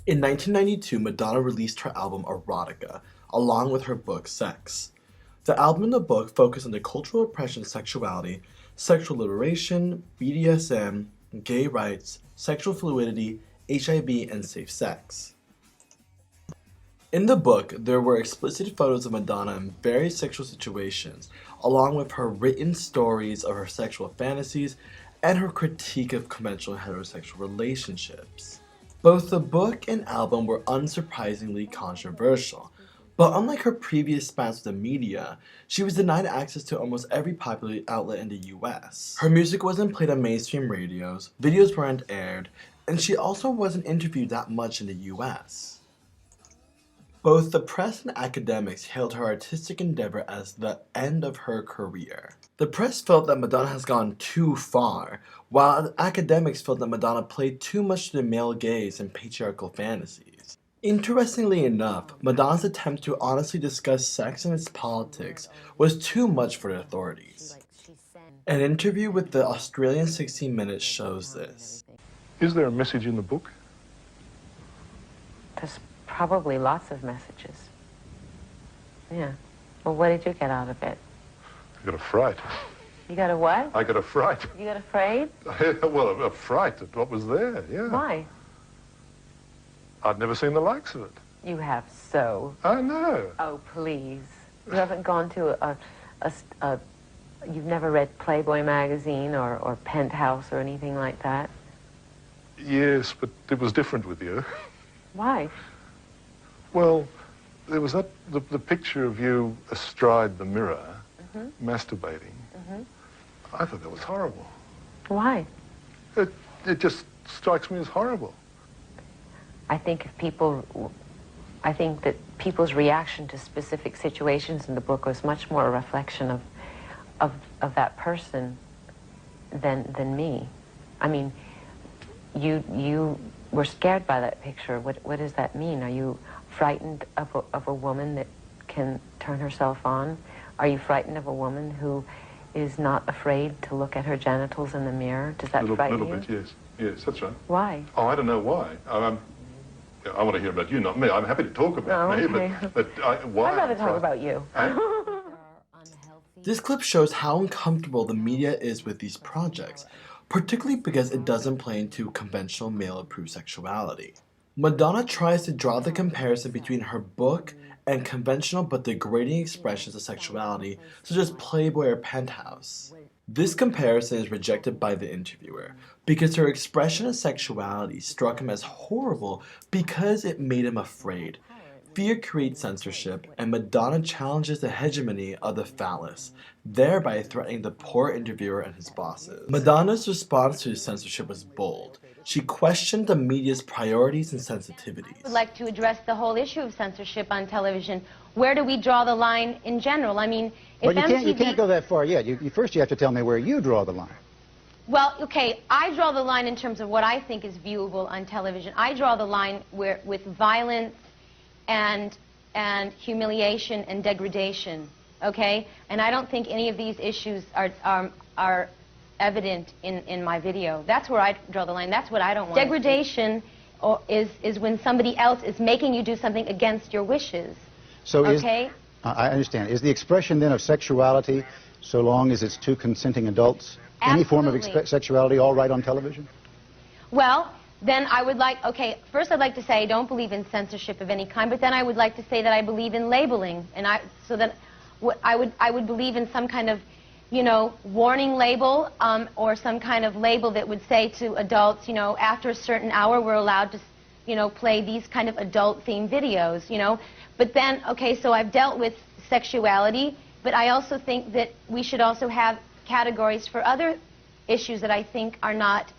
[SPEAKER 1] In 1992, Madonna released her album Erotica, along with her book Sex. The album and the book focus on the cultural oppression of sexuality, sexual liberation, BDSM, gay rights, sexual fluidity, HIV, and safe sex. In the book, there were explicit photos of Madonna in various sexual situations, along with her written stories of her sexual fantasies and her critique of conventional heterosexual relationships. Both the book and album were unsurprisingly controversial, but unlike her previous spans with the media, she was denied access to almost every popular outlet in the US. Her music wasn't played on mainstream radios, videos weren't aired, and she also wasn't interviewed that much in the US. Both the press and academics hailed her artistic endeavor as the end of her career. The press felt that Madonna has gone too far, while academics felt that Madonna played too much to the male gaze and patriarchal fantasies. Interestingly enough, Madonna's attempt to honestly discuss sex and its politics was too much for the authorities. An interview with the Australian 60 Minutes shows this.
[SPEAKER 5] Is there a message in the book?
[SPEAKER 6] There's probably lots of messages. Yeah. Well, what did you get out of it?
[SPEAKER 5] I got a fright.
[SPEAKER 6] You got a what?
[SPEAKER 5] I got a fright.
[SPEAKER 6] You got afraid?
[SPEAKER 5] Well, a fright at what was there, yeah.
[SPEAKER 6] Why?
[SPEAKER 5] I'd never seen the likes of it.
[SPEAKER 6] You have so.
[SPEAKER 5] I know.
[SPEAKER 6] Oh, please. You haven't gone to you've never read Playboy magazine or Penthouse or anything like that?
[SPEAKER 5] Yes, but it was different with you.
[SPEAKER 6] Why?
[SPEAKER 5] Well, there was the picture of you astride the mirror, masturbating. I thought that was horrible.
[SPEAKER 6] Why?
[SPEAKER 5] It just strikes me as horrible.
[SPEAKER 6] I think that people's reaction to specific situations in the book was much more a reflection of that person than me. I mean, you were scared by that picture. What does that mean? Are you frightened of a woman that can turn herself on? Are you frightened of a woman who is not afraid to look at her genitals in the mirror? Does that frighten you?
[SPEAKER 5] A little bit, yes. Yes, that's right.
[SPEAKER 6] Why?
[SPEAKER 5] Oh, I don't know why. I want to hear about you, not me. I'm happy to talk about me,
[SPEAKER 6] okay.
[SPEAKER 5] but why?
[SPEAKER 6] I'd rather talk about you.
[SPEAKER 1] This clip shows how uncomfortable the media is with these projects, particularly because it doesn't play into conventional male-approved sexuality. Madonna tries to draw the comparison between her book and conventional but degrading expressions of sexuality, such as Playboy or Penthouse. This comparison is rejected by the interviewer, because her expression of sexuality struck him as horrible because it made him afraid. Fear creates censorship, and Madonna challenges the hegemony of the phallus, thereby threatening the poor interviewer and his bosses. Madonna's response to censorship was bold. She questioned the media's priorities and sensitivities.
[SPEAKER 7] I would like to address the whole issue of censorship on television. Where do we draw the line in general? I mean, if
[SPEAKER 8] well, you can't go that far yet. First you have to tell me where you draw the line.
[SPEAKER 7] Well, okay, I draw the line in terms of what I think is viewable on television. I draw the line with violence and humiliation and degradation, okay? And I don't think any of these issues are evident in my video. That's where I draw the line. That's what I don't want. Degradation is when somebody else is making you do something against your wishes.
[SPEAKER 8] So
[SPEAKER 7] okay?
[SPEAKER 8] I understand. Is the expression then of sexuality, so long as it's two consenting adults, any form of sexuality all right on television?
[SPEAKER 7] Well, then I would like, okay, first I'd like to say I don't believe in censorship of any kind, but then I would like to say that I believe in labeling, and I would believe in some kind of, you know, warning label, or some kind of label that would say to adults, you know, after a certain hour we're allowed to, you know, play these kind of adult-themed videos, you know. But then, okay, so I've dealt with sexuality, but I also think that we should also have categories for other issues that I think are not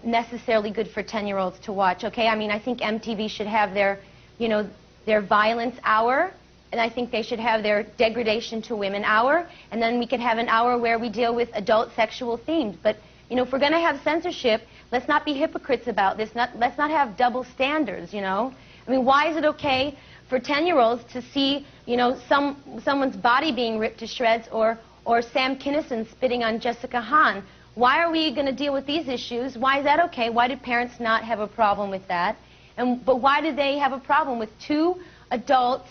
[SPEAKER 7] necessarily good for 10-year-olds to watch, okay? I mean, I think MTV should have their, you know, their violence hour, and I think they should have their degradation to women hour, and then we could have an hour where we deal with adult sexual themes. But, you know, if we're going to have censorship, let's not be hypocrites about this. Let's not have double standards, you know? I mean, why is it okay for 10-year-olds to see, you know, someone's body being ripped to shreds, or Sam Kinison spitting on Jessica Hahn? Why are we going to deal with these issues? Why is that okay? Why did parents not have a problem with that? But why did they have a problem with two adults,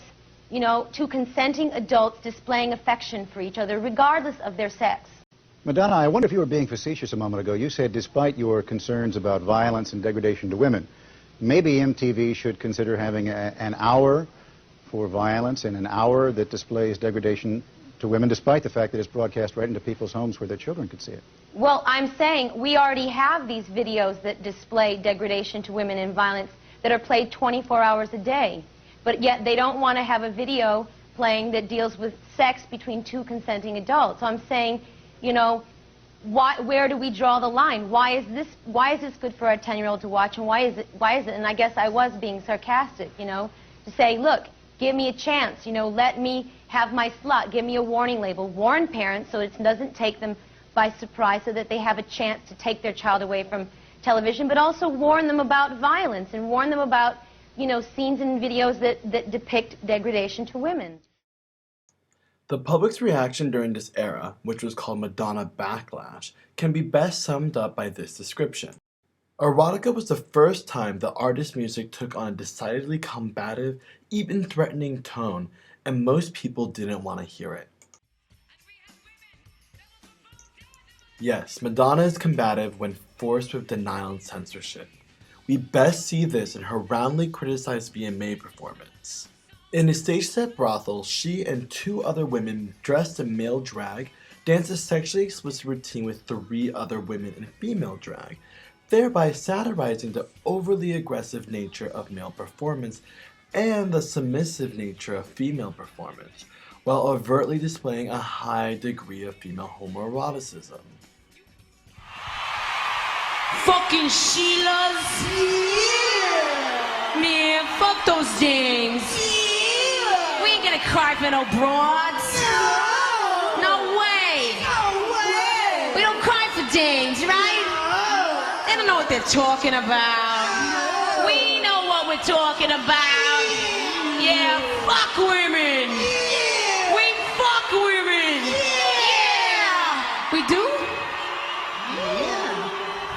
[SPEAKER 7] you know, two consenting adults displaying affection for each other, regardless of their sex?
[SPEAKER 8] Madonna, I wonder if you were being facetious a moment ago. You said, despite your concerns about violence and degradation to women, maybe MTV should consider having an hour for violence and an hour that displays degradation to women, despite the fact that it's broadcast right into people's homes where their children could see it.
[SPEAKER 7] Well, I'm saying we already have these videos that display degradation to women and violence that are played 24 hours a day. But yet they don't want to have a video playing that deals with sex between two consenting adults. So I'm saying, you know, where do we draw the line? Why is this good for a 10-year-old to watch, and why is it, and I guess I was being sarcastic, you know, to say, look, give me a chance, you know, let me have my slot, give me a warning label, warn parents so it doesn't take them by surprise, so that they have a chance to take their child away from television, but also warn them about violence and warn them about, you know, scenes and videos that depict degradation to women.
[SPEAKER 1] The public's reaction during this era, which was called Madonna Backlash, can be best summed up by this description. Erotica was the first time the artist's music took on a decidedly combative, even threatening tone, and most people didn't want to hear it. Yes, Madonna is combative when forced with denial and censorship. We best see this in her roundly criticized VMA performance. In a stage-set brothel, she and two other women dressed in male drag danced a sexually explicit routine with 3 other women in female drag, thereby satirizing the overly aggressive nature of male performance and the submissive nature of female performance, while overtly displaying a high degree of female homoeroticism.
[SPEAKER 3] Fucking Sheilas. Yeah. Man, fuck those things. Yeah. We ain't gonna cry for no broads. No. No way. No way. We don't cry for dames, right? No. They don't know what they're talking about. No. We know what we're talking about. Yeah, fuck women. Yeah. We fuck women. Yeah. We do?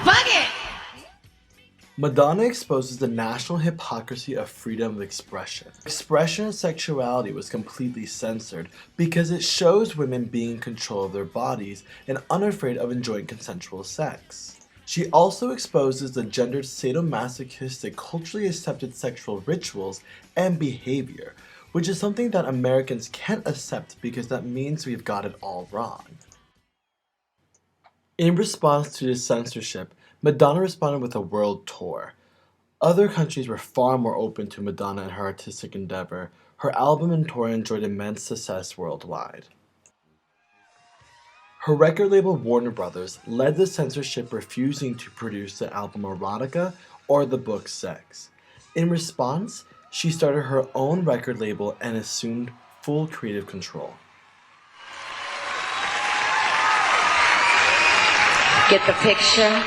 [SPEAKER 3] Fuck it!
[SPEAKER 1] Madonna exposes the national hypocrisy of freedom of expression. Expression of sexuality was completely censored because it shows women being in control of their bodies and unafraid of enjoying consensual sex. She also exposes the gendered sadomasochistic culturally accepted sexual rituals and behavior, which is something that Americans can't accept because that means we've got it all wrong. In response to this censorship, Madonna responded with a world tour. Other countries were far more open to Madonna and her artistic endeavor. Her album and tour enjoyed immense success worldwide. Her record label Warner Brothers led the censorship, refusing to produce the album Erotica or the book Sex. In response, she started her own record label and assumed full creative control.
[SPEAKER 4] Get the picture?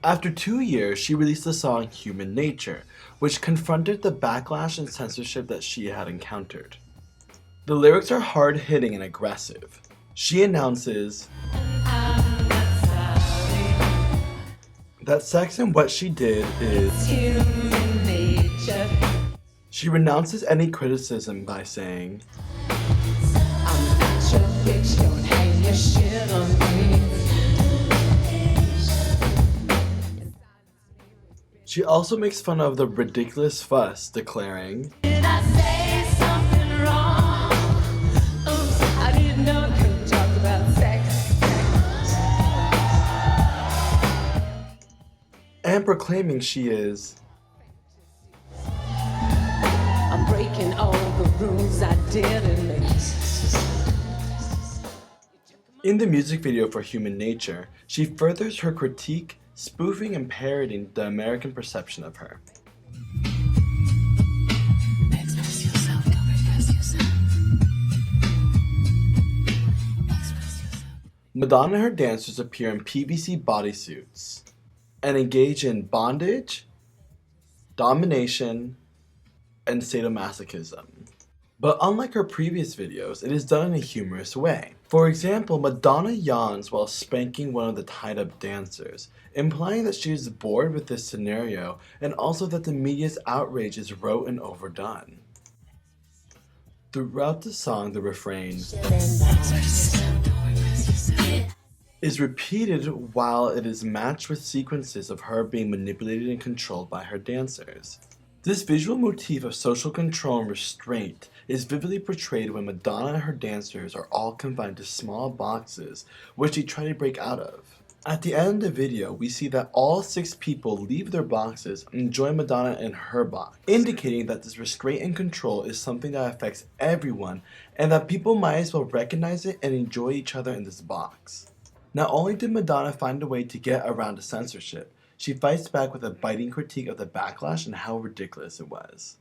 [SPEAKER 1] After 2 years, she released the song Human Nature, which confronted the backlash and censorship that she had encountered. The lyrics are hard-hitting and aggressive. She announces that sex and what she did is human nature. She renounces any criticism by saying, I'm not your bitch, don't hang your shit on me. She also makes fun of the ridiculous fuss, declaring, did I say something wrong? Oops, I didn't know I couldn't talk about sex. And proclaiming she is
[SPEAKER 3] breaking all the rules I didn't make.
[SPEAKER 1] In the music video for Human Nature, she furthers her critique, spoofing and parodying the American perception of her.
[SPEAKER 3] Express yourself, don't repress yourself. Express yourself.
[SPEAKER 1] Madonna and her dancers appear in PVC bodysuits and engage in bondage, domination, and sadomasochism. But unlike her previous videos, it is done in a humorous way. For example, Madonna yawns while spanking one of the tied-up dancers, implying that she is bored with this scenario and also that the media's outrage is rote and overdone. Throughout the song, the refrain is repeated while it is matched with sequences of her being manipulated and controlled by her dancers. This visual motif of social control and restraint is vividly portrayed when Madonna and her dancers are all confined to small boxes, which they try to break out of. At the end of the video, we see that all 6 people leave their boxes and join Madonna in her box, indicating that this restraint and control is something that affects everyone and that people might as well recognize it and enjoy each other in this box. Not only did Madonna find a way to get around the censorship, she fights back with a biting critique of the backlash and how ridiculous it was.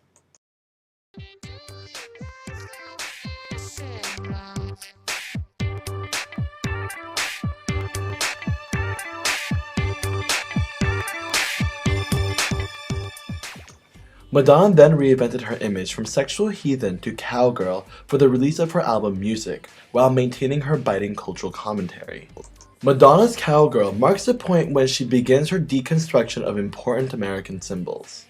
[SPEAKER 1] Madonna then reinvented her image from sexual heathen to cowgirl for the release of her album Music, while maintaining her biting cultural commentary. Madonna's cowgirl marks the point when she begins her deconstruction of important American symbols.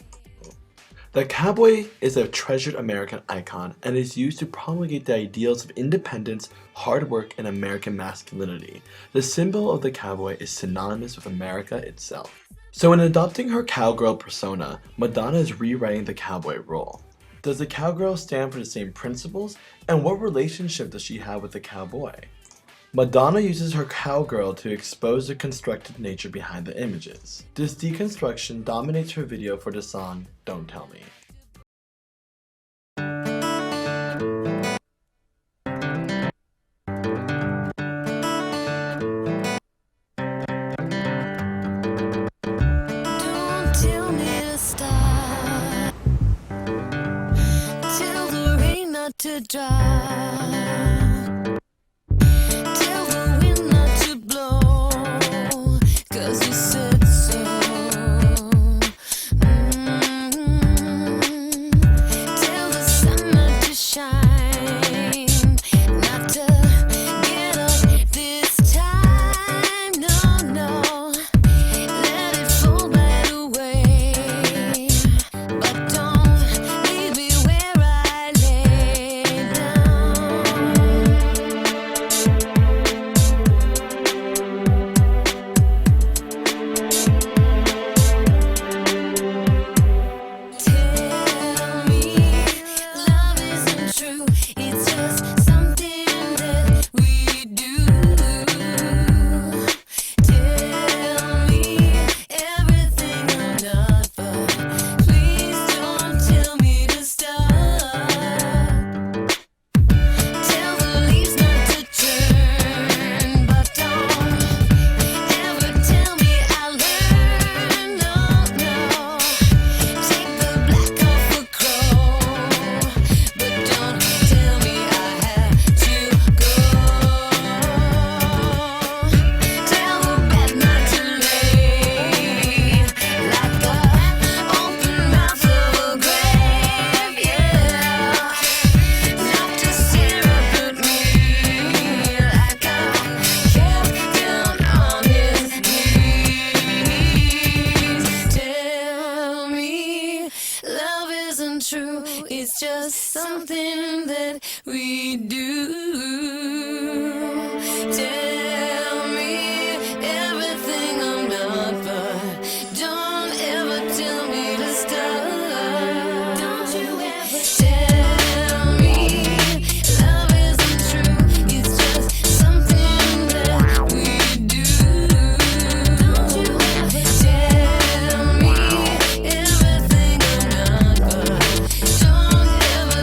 [SPEAKER 1] The cowboy is a treasured American icon and is used to promulgate the ideals of independence, hard work, and American masculinity. The symbol of the cowboy is synonymous with America itself. So in adopting her cowgirl persona, Madonna is rewriting the cowboy role. Does the cowgirl stand for the same principles, and what relationship does she have with the cowboy? Madonna uses her cowgirl to expose the constructed nature behind the images. This deconstruction dominates her video for the song Don't Tell Me.
[SPEAKER 3] Don't tell me to stop. Tell the rain not to drop. Tell the wind not to blow. 'Cause you said so. Tell the sun not to shine. Not to get up this time. No, no. Let it fall right away. But don't leave me where I lay down. Tell me love isn't true. It's just something that we do. Tell me everything I'm not, but please don't tell me to stop. Tell the leaves not to turn, but don't ever tell me I learned. No, no. Take the black off a crow, but don't tell me I have to go. Tell the bed not to lay like a open mouth of a grave, yeah. Not to stare up at me like I'm kept down on his knees. Tell me love isn't true. It's just something that we do. Tell me everything I'm not, but don't ever tell me to stop. Don't you ever tell me love isn't true. It's just something that we do. Don't you ever tell me everything I'm not, but don't ever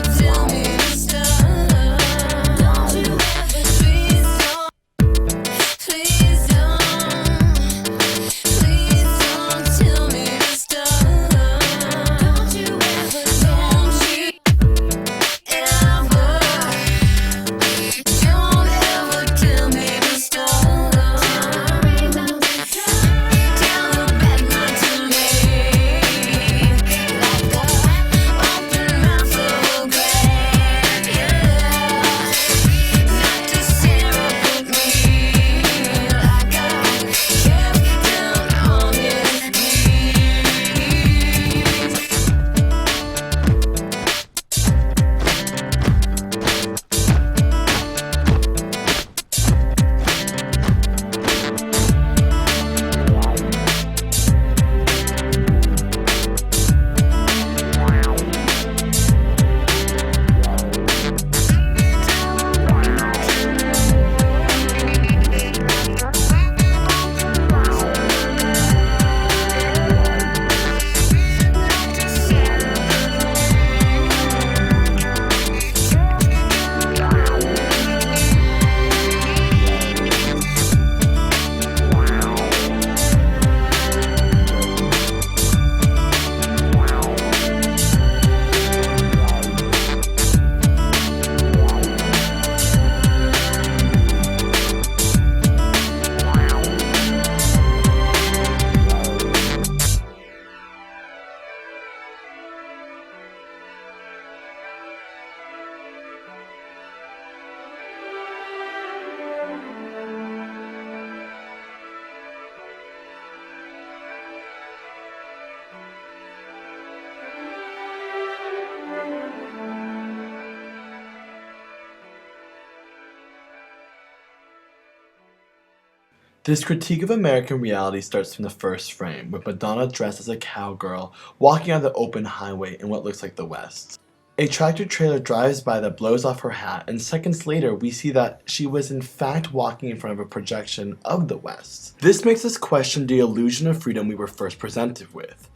[SPEAKER 1] This critique of American reality starts from the first frame, with Madonna dressed as a cowgirl walking on the open highway in what looks like the West. A tractor trailer drives by that blows off her hat, and seconds later we see that she was in fact walking in front of a projection of the West. This makes us question the illusion of freedom we were first presented with.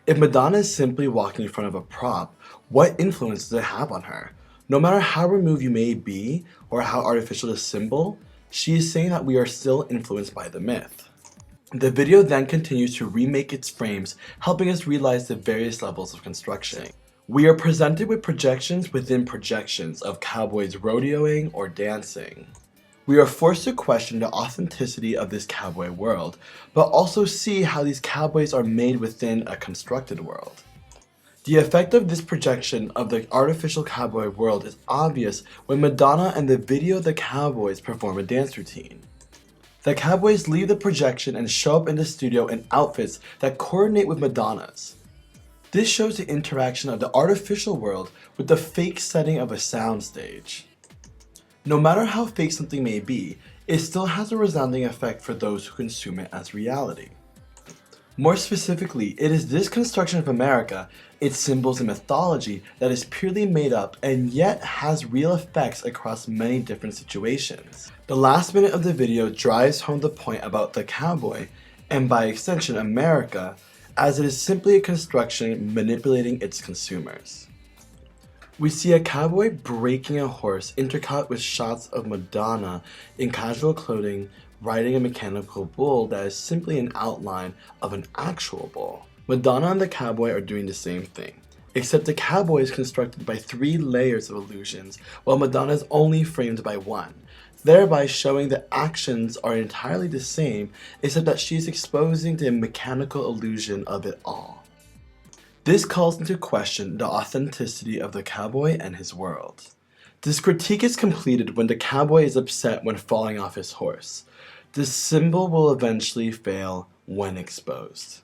[SPEAKER 1] If Madonna is simply walking in front of a prop, what influence does it have on her? No matter how removed you may be, or how artificial the symbol, she is saying that we are still influenced by the myth. The video then continues to remake its frames, helping us realize the various levels of construction. We are presented with projections within projections of cowboys rodeoing or dancing. We are forced to question the authenticity of this cowboy world, but also see how these cowboys are made within a constructed world. The effect of this projection of the artificial cowboy world is obvious when Madonna and the video of the cowboys perform a dance routine. The cowboys leave the projection and show up in the studio in outfits that coordinate with Madonna's. This shows the interaction of the artificial world with the fake setting of a soundstage. No matter how fake something may be, it still has a resounding effect for those who consume it as reality. More specifically, it is this construction of America, its symbols and mythology, that is purely made up and yet has real effects across many different situations. The last minute of the video drives home the point about the cowboy, and by extension America, as it is simply a construction manipulating its consumers. We see a cowboy breaking a horse intercut with shots of Madonna in casual clothing riding a mechanical bull that is simply an outline of an actual bull. Madonna and the cowboy are doing the same thing, except the cowboy is constructed by 3 layers of illusions, while Madonna is only framed by 1, thereby showing the actions are entirely the same, except that she is exposing the mechanical illusion of it all. This calls into question the authenticity of the cowboy and his world. This critique is completed when the cowboy is upset when falling off his horse. This symbol will eventually fail when exposed.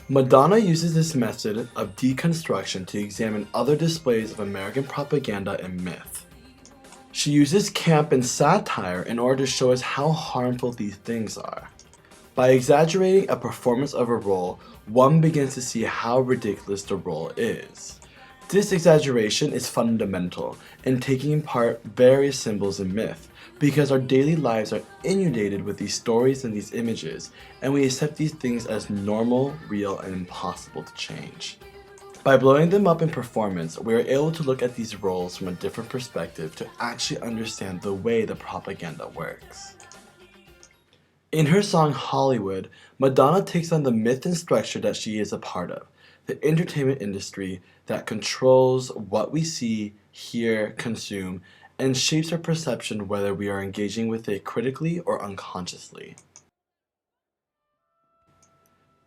[SPEAKER 1] Madonna uses this method of deconstruction to examine other displays of American propaganda and myth. She uses camp and satire in order to show us how harmful these things are. By exaggerating a performance of a role, one begins to see how ridiculous the role is. This exaggeration is fundamental in taking apart various symbols and myth, because our daily lives are inundated with these stories and these images, and we accept these things as normal, real, and impossible to change. By blowing them up in performance, we are able to look at these roles from a different perspective to actually understand the way the propaganda works. In her song Hollywood, Madonna takes on the myth and structure that she is a part of, the entertainment industry that controls what we see, hear, consume, and shapes our perception whether we are engaging with it critically or unconsciously.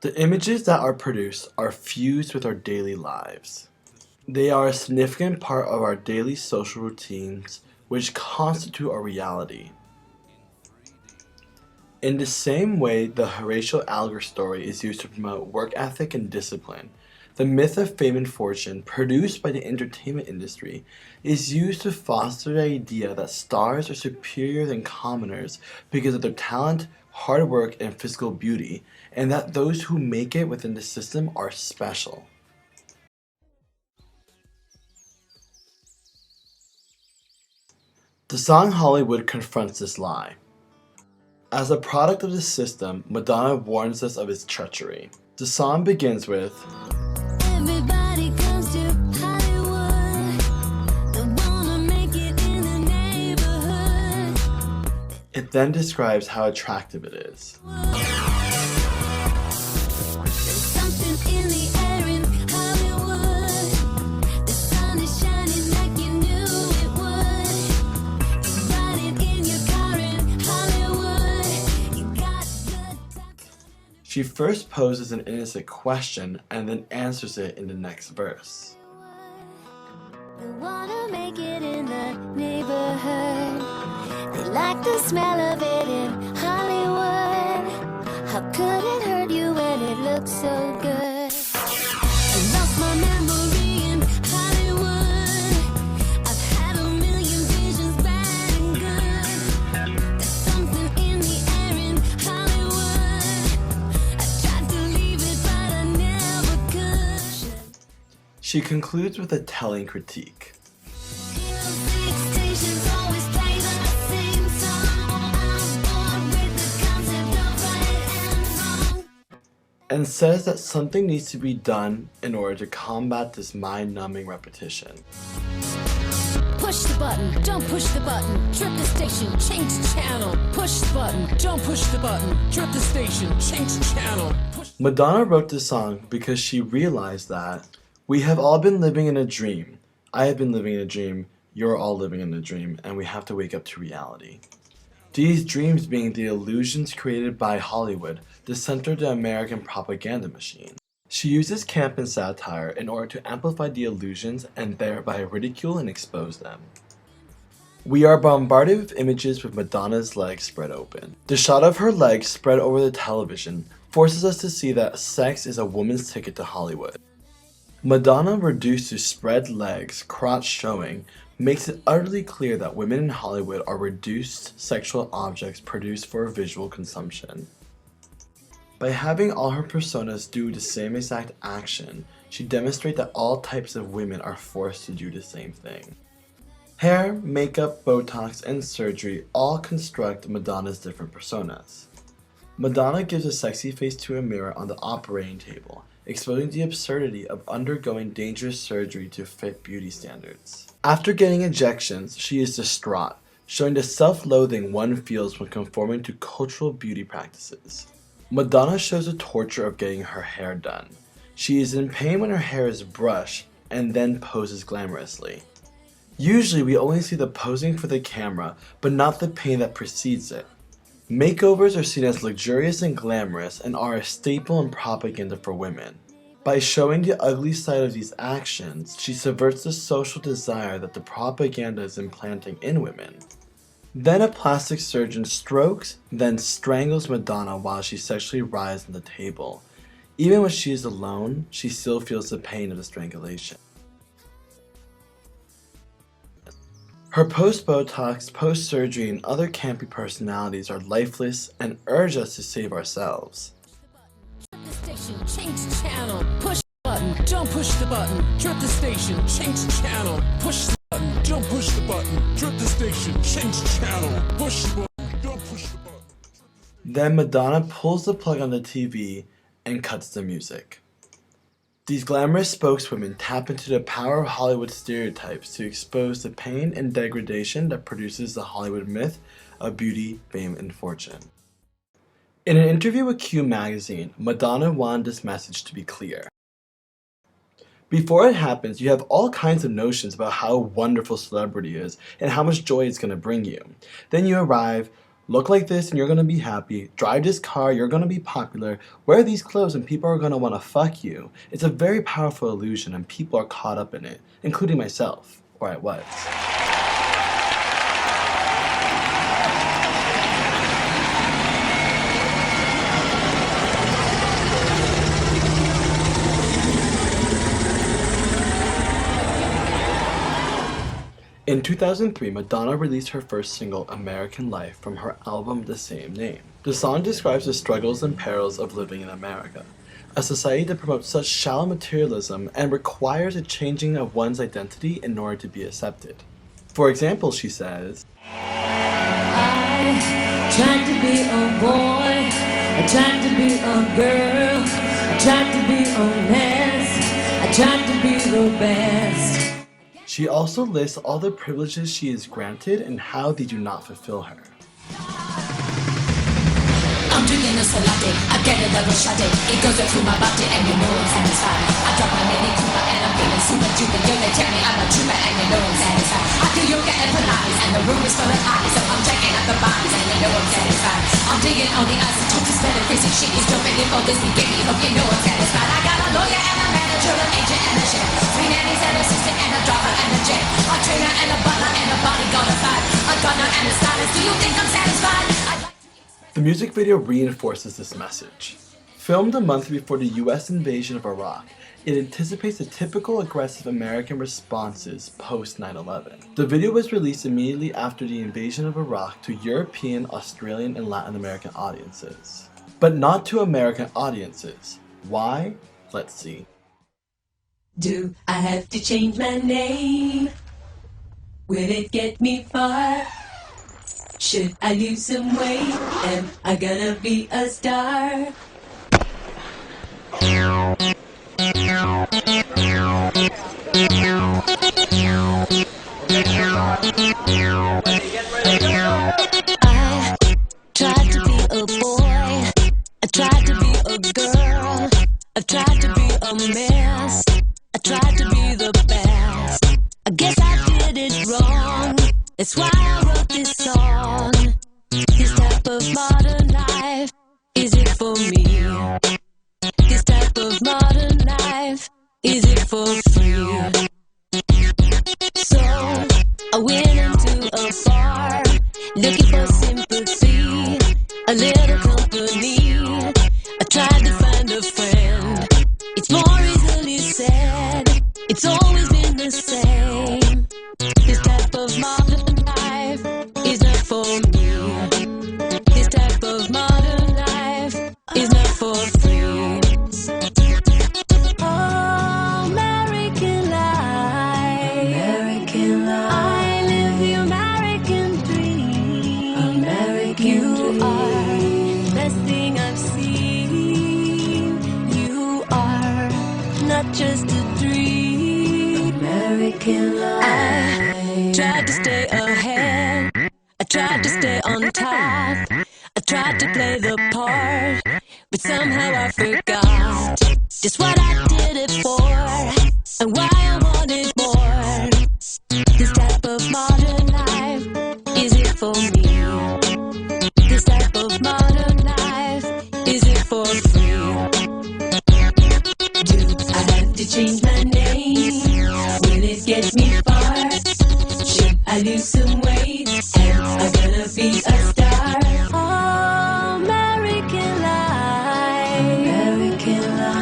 [SPEAKER 1] The images that are produced are fused with our daily lives. They are a significant part of our daily social routines, which constitute our reality. In the same way the Horatio Alger story is used to promote work ethic and discipline, the myth of fame and fortune produced by the entertainment industry is used to foster the idea that stars are superior than commoners because of their talent, hard work, and physical beauty, and that those who make it within the system are special. The song Hollywood confronts this lie. As a product of the system, Madonna warns us of its treachery. The song begins with,
[SPEAKER 3] Everybody comes to Hollywood. They wanna make it in the neighborhood.
[SPEAKER 1] it then describes how attractive it is.
[SPEAKER 3] There's something in the air in Hollywood. The sun is shining like you knew it would. You're riding in your car in Hollywood. You got good tax.
[SPEAKER 1] She first poses an innocent question and then answers it in the next verse.
[SPEAKER 3] They wanna make it in the neighborhood. They like the smell of it in Hollywood. How could it hurt you when it looks so good? I lost my memory in Hollywood. I've had a million visions, bad and good.
[SPEAKER 1] She concludes with a telling critique. And says that something needs to be done in order to combat this mind-numbing repetition.
[SPEAKER 3] Push the button, don't push the button, trip the station, change channel. Push the button, don't push the button, trip the station, change channel.
[SPEAKER 1] Madonna wrote this song because she realized that we have all been living in a dream. I have been living in a dream, you're all living in a dream, and we have to wake up to reality. These dreams being the illusions created by Hollywood to center the American propaganda machine. She uses camp and satire in order to amplify the illusions and thereby ridicule and expose them. We are bombarded with images with Madonna's legs spread open. The shot of her legs spread over the television forces us to see that sex is a woman's ticket to Hollywood. Madonna reduced to spread legs, crotch showing, makes it utterly clear that women in Hollywood are reduced sexual objects produced for visual consumption. By having all her personas do the same exact action, she demonstrates that all types of women are forced to do the same thing. Hair, makeup, Botox, and surgery all construct Madonna's different personas. Madonna gives a sexy face to a mirror on the operating table, exposing the absurdity of undergoing dangerous surgery to fit beauty standards. After getting injections, she is distraught, showing the self-loathing one feels when conforming to cultural beauty practices. Madonna shows the torture of getting her hair done. She is in pain when her hair is brushed and then poses glamorously. Usually we only see the posing for the camera, but not the pain that precedes it. Makeovers are seen as luxurious and glamorous and are a staple in propaganda for women. By showing the ugly side of these actions, she subverts the social desire that the propaganda is implanting in women. Then a plastic surgeon strokes, then strangles Madonna while she sexually writhes on the table. Even when she is alone, she still feels the pain of the strangulation. Her post-Botox, post-surgery, and other campy personalities are lifeless and urge us to save ourselves.
[SPEAKER 3] Trip the station, change channel. Push the button, don't push the button, trip the station, change channel. Push the button, don't push the button, trip the station, change channel. Push the button, don't push the button.
[SPEAKER 1] Then Madonna pulls the plug on the TV and cuts the music. These glamorous spokeswomen tap into the power of Hollywood stereotypes to expose the pain and degradation that produces the Hollywood myth of beauty, fame, and fortune. In an interview with Q magazine, Madonna wanted this message to be clear. Before it happens, you have all kinds of notions about how wonderful celebrity is and how much joy it's going to bring you. Then you arrive, look like this and you're going to be happy, drive this car, you're going to be popular, wear these clothes and people are going to want to fuck you. It's a very powerful illusion and people are caught up in it, including myself, or I was. In 2003, Madonna released her first single, American Life, from her album of the same name. The song describes the struggles and perils of living in America, a society that promotes such shallow materialism and requires a changing of one's identity in order to be accepted. For example, she says,
[SPEAKER 3] I tried to be a boy, I tried to be a girl, I tried to be honest, I tried to be the best.
[SPEAKER 1] She also lists all the privileges she is granted and how they do not fulfill her.
[SPEAKER 3] I'm drinking a latte, I get a double shot it goes up through my body and you know I'm satisfied. I drop my Mini Cooper and I'm feeling super duper. Yo, they tell me I'm a trooper and you know I'm satisfied. I do yoga and Pilates and the room is full of parties, so I'm checking out the bodies and you know I'm satisfied. I'm digging on the isotopes, better crazy shit is jumping in for this beginning. Hope you know I'm satisfied. I got a lawyer and a manager, an agent and a chef, 3 nannies and an assistant and a driver and a jet, a trainer and a butler and a bodyguard of 5, a gunner and a stylist. Do you think I'm satisfied?
[SPEAKER 1] The music video reinforces this message. Filmed a month before the US invasion of Iraq, it anticipates the typical aggressive American responses post 9/11. The video was released immediately after the invasion of Iraq to European, Australian, and Latin American audiences. But not to American audiences. Why? Let's see.
[SPEAKER 3] Do I have to change my name? Will it get me far? Should I lose some weight? Am I gonna be a star?
[SPEAKER 2] I tried to be a boy, I tried to be a girl, I tried to be a mess, I tried to be the best. I guess I did it wrong, that's why I wrote this song. This type of modern life, is it for me? This type of modern life, is it for free? So I went into a bar, looking for sympathy, a little company. I tried to find a friend. It's more easily said, it's always been the same. This type of modern life is not for me. This type of modern life is not for free. Oh, American life, American life. I live the American dream. American you dream. Are the best thing I've seen. You are not just a dream. American life. I tried to stay ahead. I tried to stay on top. I tried to play the part, but somehow I forgot just what I did it for and why I wanted more. This type of modern life, is it for me? This type of modern life, is it for free?
[SPEAKER 3] Do I have to change my name? Will it get me far? Should I lose some weight? Am I gonna be a star?
[SPEAKER 2] Oh, American life, American life. I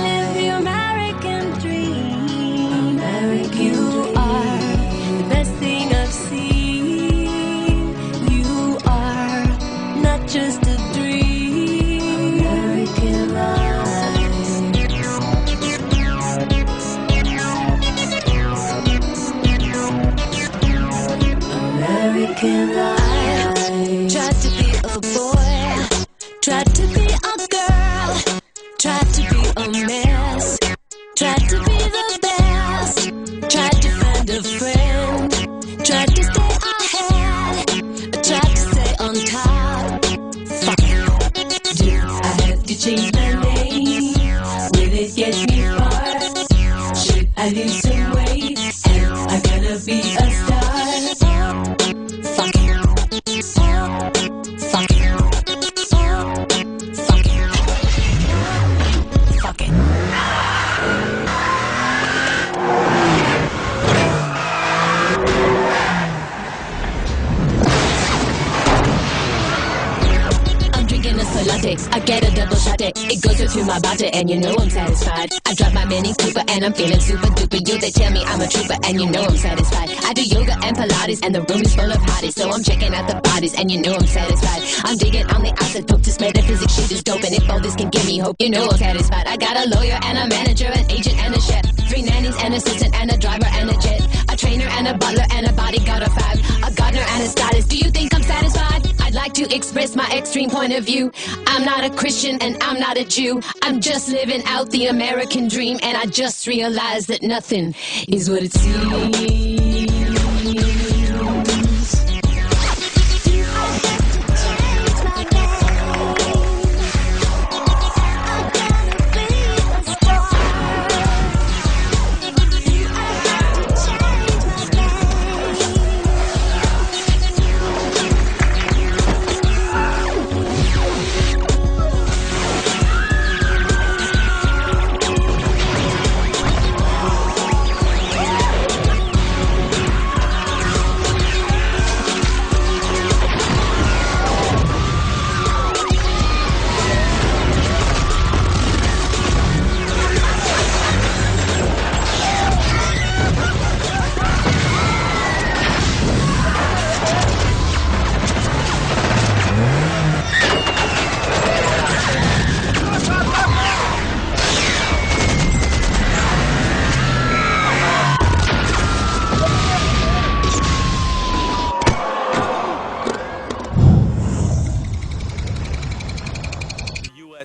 [SPEAKER 2] live the American dream. American you are the best thing I've seen. You are not just a dream. American life. American life. Tried to be a boy, tried to be a girl, tried to be a mess, tried to be the best, tried to find a friend, tried to stay ahead, tried to stay on top. Fuck it.
[SPEAKER 3] Do I have to change my name? Will it get me far? Should I lose some weight? Am I gonna be a star?
[SPEAKER 2] Fuck it. Fuck it. Fuck it. Fuck it. I'm drinking a latte, I get a double shot it goes right through my body and you know I'm satisfied. I drive my Mini Cooper and I'm feeling super duper. You, they tell me I'm a trooper and you know I'm satisfied. I do yoga and Pilates and the room is full of hotties, so I'm checking out the bodies and you know I'm satisfied. I'm digging on the outside, dope, this metaphysics shit is dope, and if all this can give me hope, you know I'm satisfied. I got a lawyer and a manager, an agent and a chef, 3 nannies, an assistant and a driver and a jet, a trainer and a butler and a bodyguard of 5, a gardener and a stylist. Do you think I'm satisfied? I'd like to express my extreme point of view. I'm not a Christian and I'm not a Jew. I'm just living out the American dream, and I just realized that nothing is what it seems.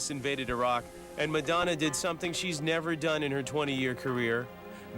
[SPEAKER 9] terrorists invaded Iraq, and Madonna did something she's never done in her 20-year career: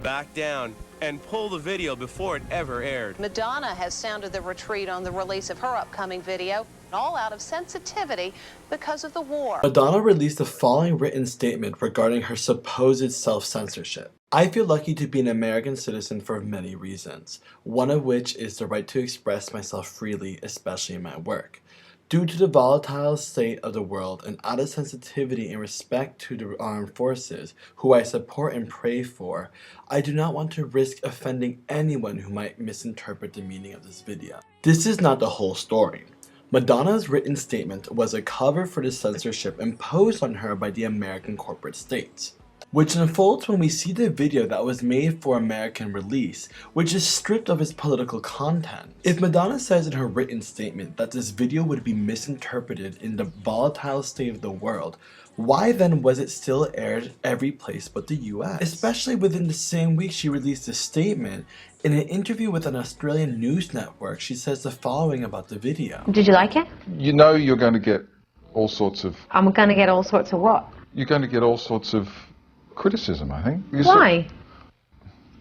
[SPEAKER 9] back down and pull the video before it ever aired.
[SPEAKER 10] Madonna has sounded the retreat on the release of her upcoming video, all out of sensitivity because of the war.
[SPEAKER 1] Madonna released the following written statement regarding her supposed self-censorship. I feel lucky to be an American citizen for many reasons, one of which is the right to express myself freely, especially in my work. Due to the volatile state of the world and out of sensitivity and respect to the armed forces, who I support and pray for, I do not want to risk offending anyone who might misinterpret the meaning of this video. This is not the whole story. Madonna's written statement was a cover for the censorship imposed on her by the American corporate states, which unfolds when we see the video that was made for American release, which is stripped of its political content. If Madonna says in her written statement that this video would be misinterpreted in the volatile state of the world, why then was it still aired every place but the US? Especially within the same week she released a statement. In an interview with an Australian news network, she says the following about the video.
[SPEAKER 7] Did you like it?
[SPEAKER 11] You know you're going to get all sorts of...
[SPEAKER 7] I'm going to get all sorts of what?
[SPEAKER 11] You're going to get all sorts of criticism, I think.
[SPEAKER 7] Why?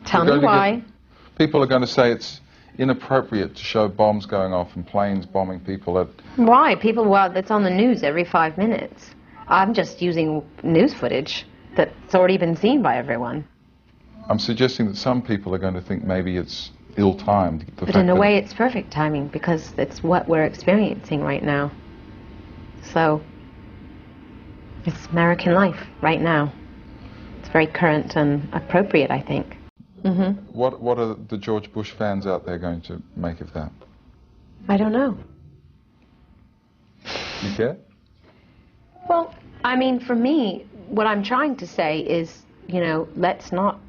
[SPEAKER 7] Tell me why.
[SPEAKER 11] People are going to say it's inappropriate to show bombs going off and planes bombing people at...
[SPEAKER 7] Why? People, well, it's on the news every 5 minutes. I'm just using news footage that's already been seen by everyone.
[SPEAKER 11] I'm suggesting that some people are going to think maybe it's ill-timed.
[SPEAKER 7] But in a way it's perfect timing because it's what we're experiencing right now. So, it's American life right now. It's very current and appropriate, I think.
[SPEAKER 11] What are the George Bush fans out there going to make of that?
[SPEAKER 7] I don't know.
[SPEAKER 11] You care?
[SPEAKER 7] Well, I mean, for me, what I'm trying to say is, you know, let's not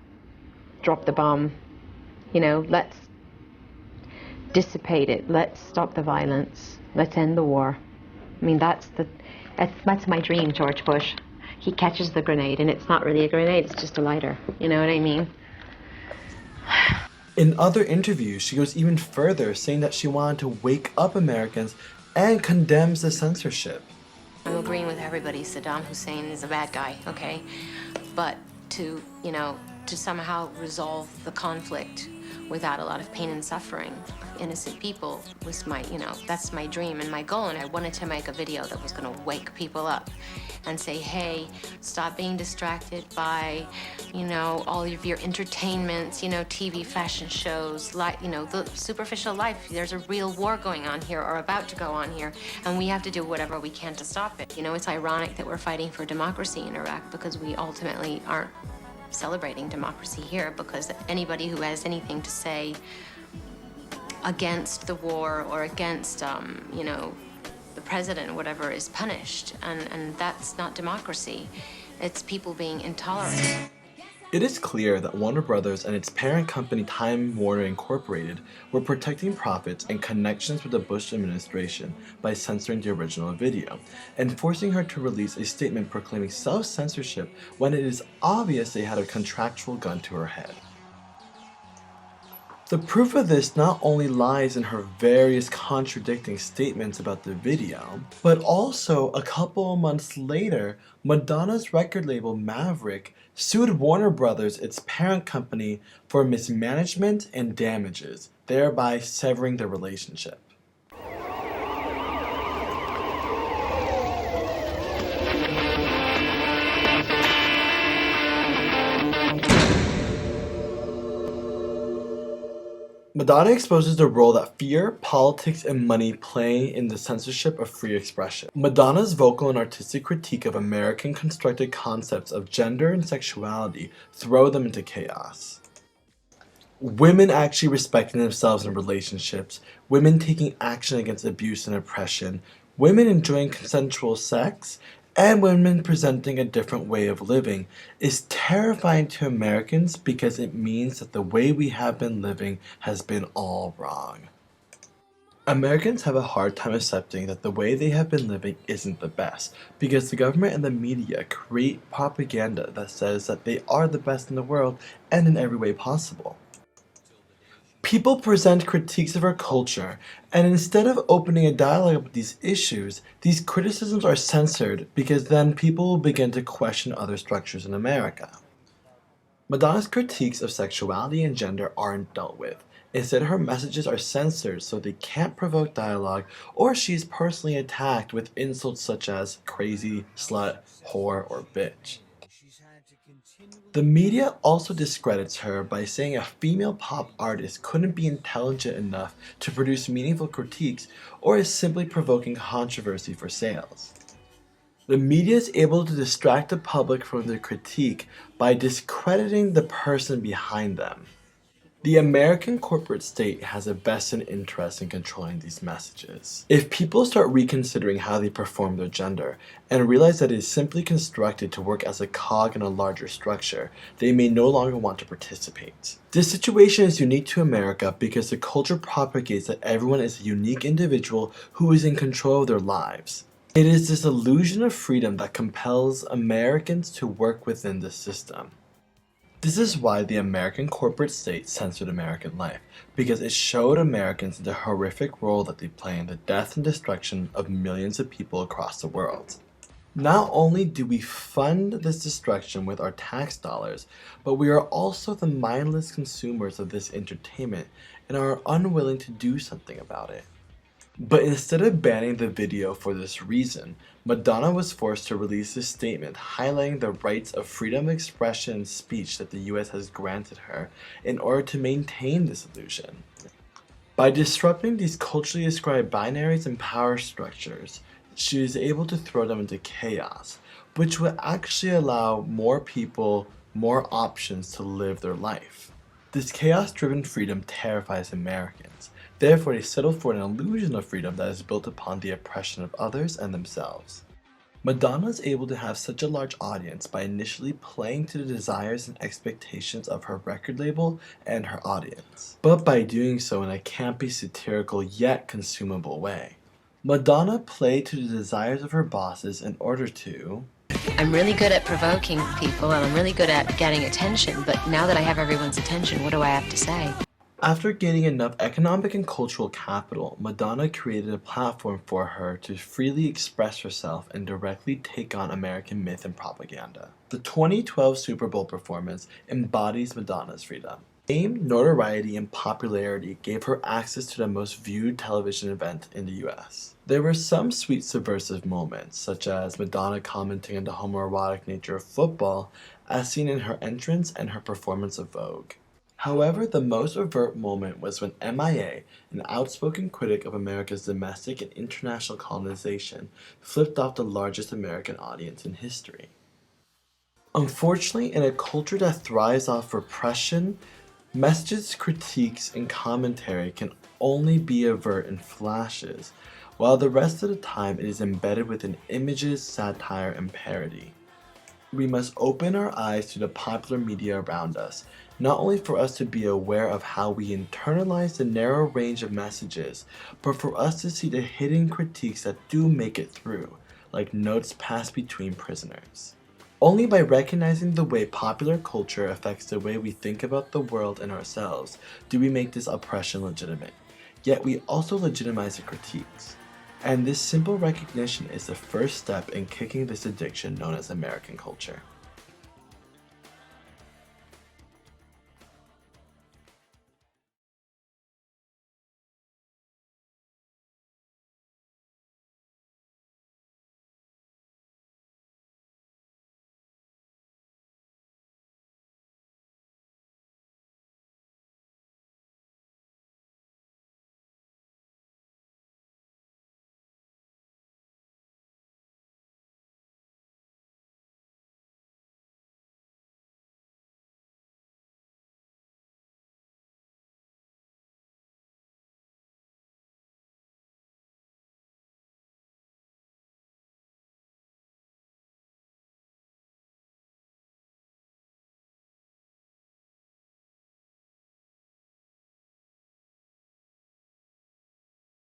[SPEAKER 7] drop the bomb. You know, let's dissipate it. Let's stop the violence. Let's end the war. I mean, that's my dream, George Bush. He catches the grenade, and it's not really a grenade, it's just a lighter. You know what I mean?
[SPEAKER 1] In other interviews, she goes even further, saying that she wanted to wake up Americans and condemns the censorship.
[SPEAKER 6] I'm agreeing with everybody. Saddam Hussein is a bad guy, okay? But to, you know, to somehow resolve the conflict without a lot of pain and suffering of innocent people was my, you know, that's my dream and my goal. And I wanted to make a video that was going to wake people up and say, hey, stop being distracted by, you know, all of your entertainments, you know, TV fashion shows, like, you know, the superficial life. There's a real war going on here or about to go on here, and we have to do whatever we can to stop it. You know, it's ironic that we're fighting for democracy in Iraq because we ultimately aren't celebrating democracy here, because anybody who has anything to say against the war or against, you know, the president or whatever is punished, and that's not democracy. It's people being intolerant.
[SPEAKER 1] It is clear that Warner Brothers and its parent company Time Warner Incorporated were protecting profits and connections with the Bush administration by censoring the original video, and forcing her to release a statement proclaiming self-censorship when it is obvious they had a contractual gun to her head. The proof of this not only lies in her various contradicting statements about the video, but also a couple of months later, Madonna's record label Maverick sued Warner Brothers, its parent company, for mismanagement and damages, thereby severing the relationship. Madonna exposes the role that fear, politics, and money play in the censorship of free expression. Madonna's vocal and artistic critique of American constructed concepts of gender and sexuality throw them into chaos. Women actually respecting themselves in relationships, women taking action against abuse and oppression, women enjoying consensual sex, and women presenting a different way of living is terrifying to Americans because it means that the way we have been living has been all wrong. Americans have a hard time accepting that the way they have been living isn't the best because the government and the media create propaganda that says that they are the best in the world and in every way possible. People present critiques of our culture, and instead of opening a dialogue about these issues, these criticisms are censored because then people will begin to question other structures in America. Madonna's critiques of sexuality and gender aren't dealt with. Instead, her messages are censored so they can't provoke dialogue, or she's personally attacked with insults such as crazy, slut, whore, or bitch. The media also discredits her by saying a female pop artist couldn't be intelligent enough to produce meaningful critiques or is simply provoking controversy for sales. The media is able to distract the public from their critique by discrediting the person behind them. The American corporate state has a vested interest in controlling these messages. If people start reconsidering how they perform their gender and realize that it is simply constructed to work as a cog in a larger structure, they may no longer want to participate. This situation is unique to America because the culture propagates that everyone is a unique individual who is in control of their lives. It is this illusion of freedom that compels Americans to work within the system. This is why the American corporate state censored American life, because it showed Americans the horrific role that they play in the death and destruction of millions of people across the world. Not only do we fund this destruction with our tax dollars, but we are also the mindless consumers of this entertainment and are unwilling to do something about it. But instead of banning the video for this reason, Madonna was forced to release a statement highlighting the rights of freedom of expression and speech that the US has granted her in order to maintain this illusion. By disrupting these culturally ascribed binaries and power structures, she is able to throw them into chaos, which will actually allow more people more options to live their life. This chaos-driven freedom terrifies Americans. Therefore, they settle for an illusion of freedom that is built upon the oppression of others and themselves. Madonna is able to have such a large audience by initially playing to the desires and expectations of her record label and her audience, but by doing so in a campy, satirical, yet consumable way. Madonna played to the desires of her bosses in order to...
[SPEAKER 6] I'm really good at provoking people and I'm really good at getting attention, but now that I have everyone's attention, what do I have to say?
[SPEAKER 1] After gaining enough economic and cultural capital, Madonna created a platform for her to freely express herself and directly take on American myth and propaganda. The 2012 Super Bowl performance embodies Madonna's freedom. Fame, notoriety, and popularity gave her access to the most viewed television event in the US. There were some sweet subversive moments, such as Madonna commenting on the homoerotic nature of football, as seen in her entrance and her performance of Vogue. However, the most overt moment was when MIA, an outspoken critic of America's domestic and international colonization, flipped off the largest American audience in history. Unfortunately, in a culture that thrives off repression, messages, critiques, and commentary can only be overt in flashes, while the rest of the time it is embedded within images, satire, and parody. We must open our eyes to the popular media around us, not only for us to be aware of how we internalize the narrow range of messages, but for us to see the hidden critiques that do make it through, like notes passed between prisoners. Only by recognizing the way popular culture affects the way we think about the world and ourselves do we make this oppression legitimate. Yet we also legitimize the critiques. And this simple recognition is the first step in kicking this addiction known as American culture.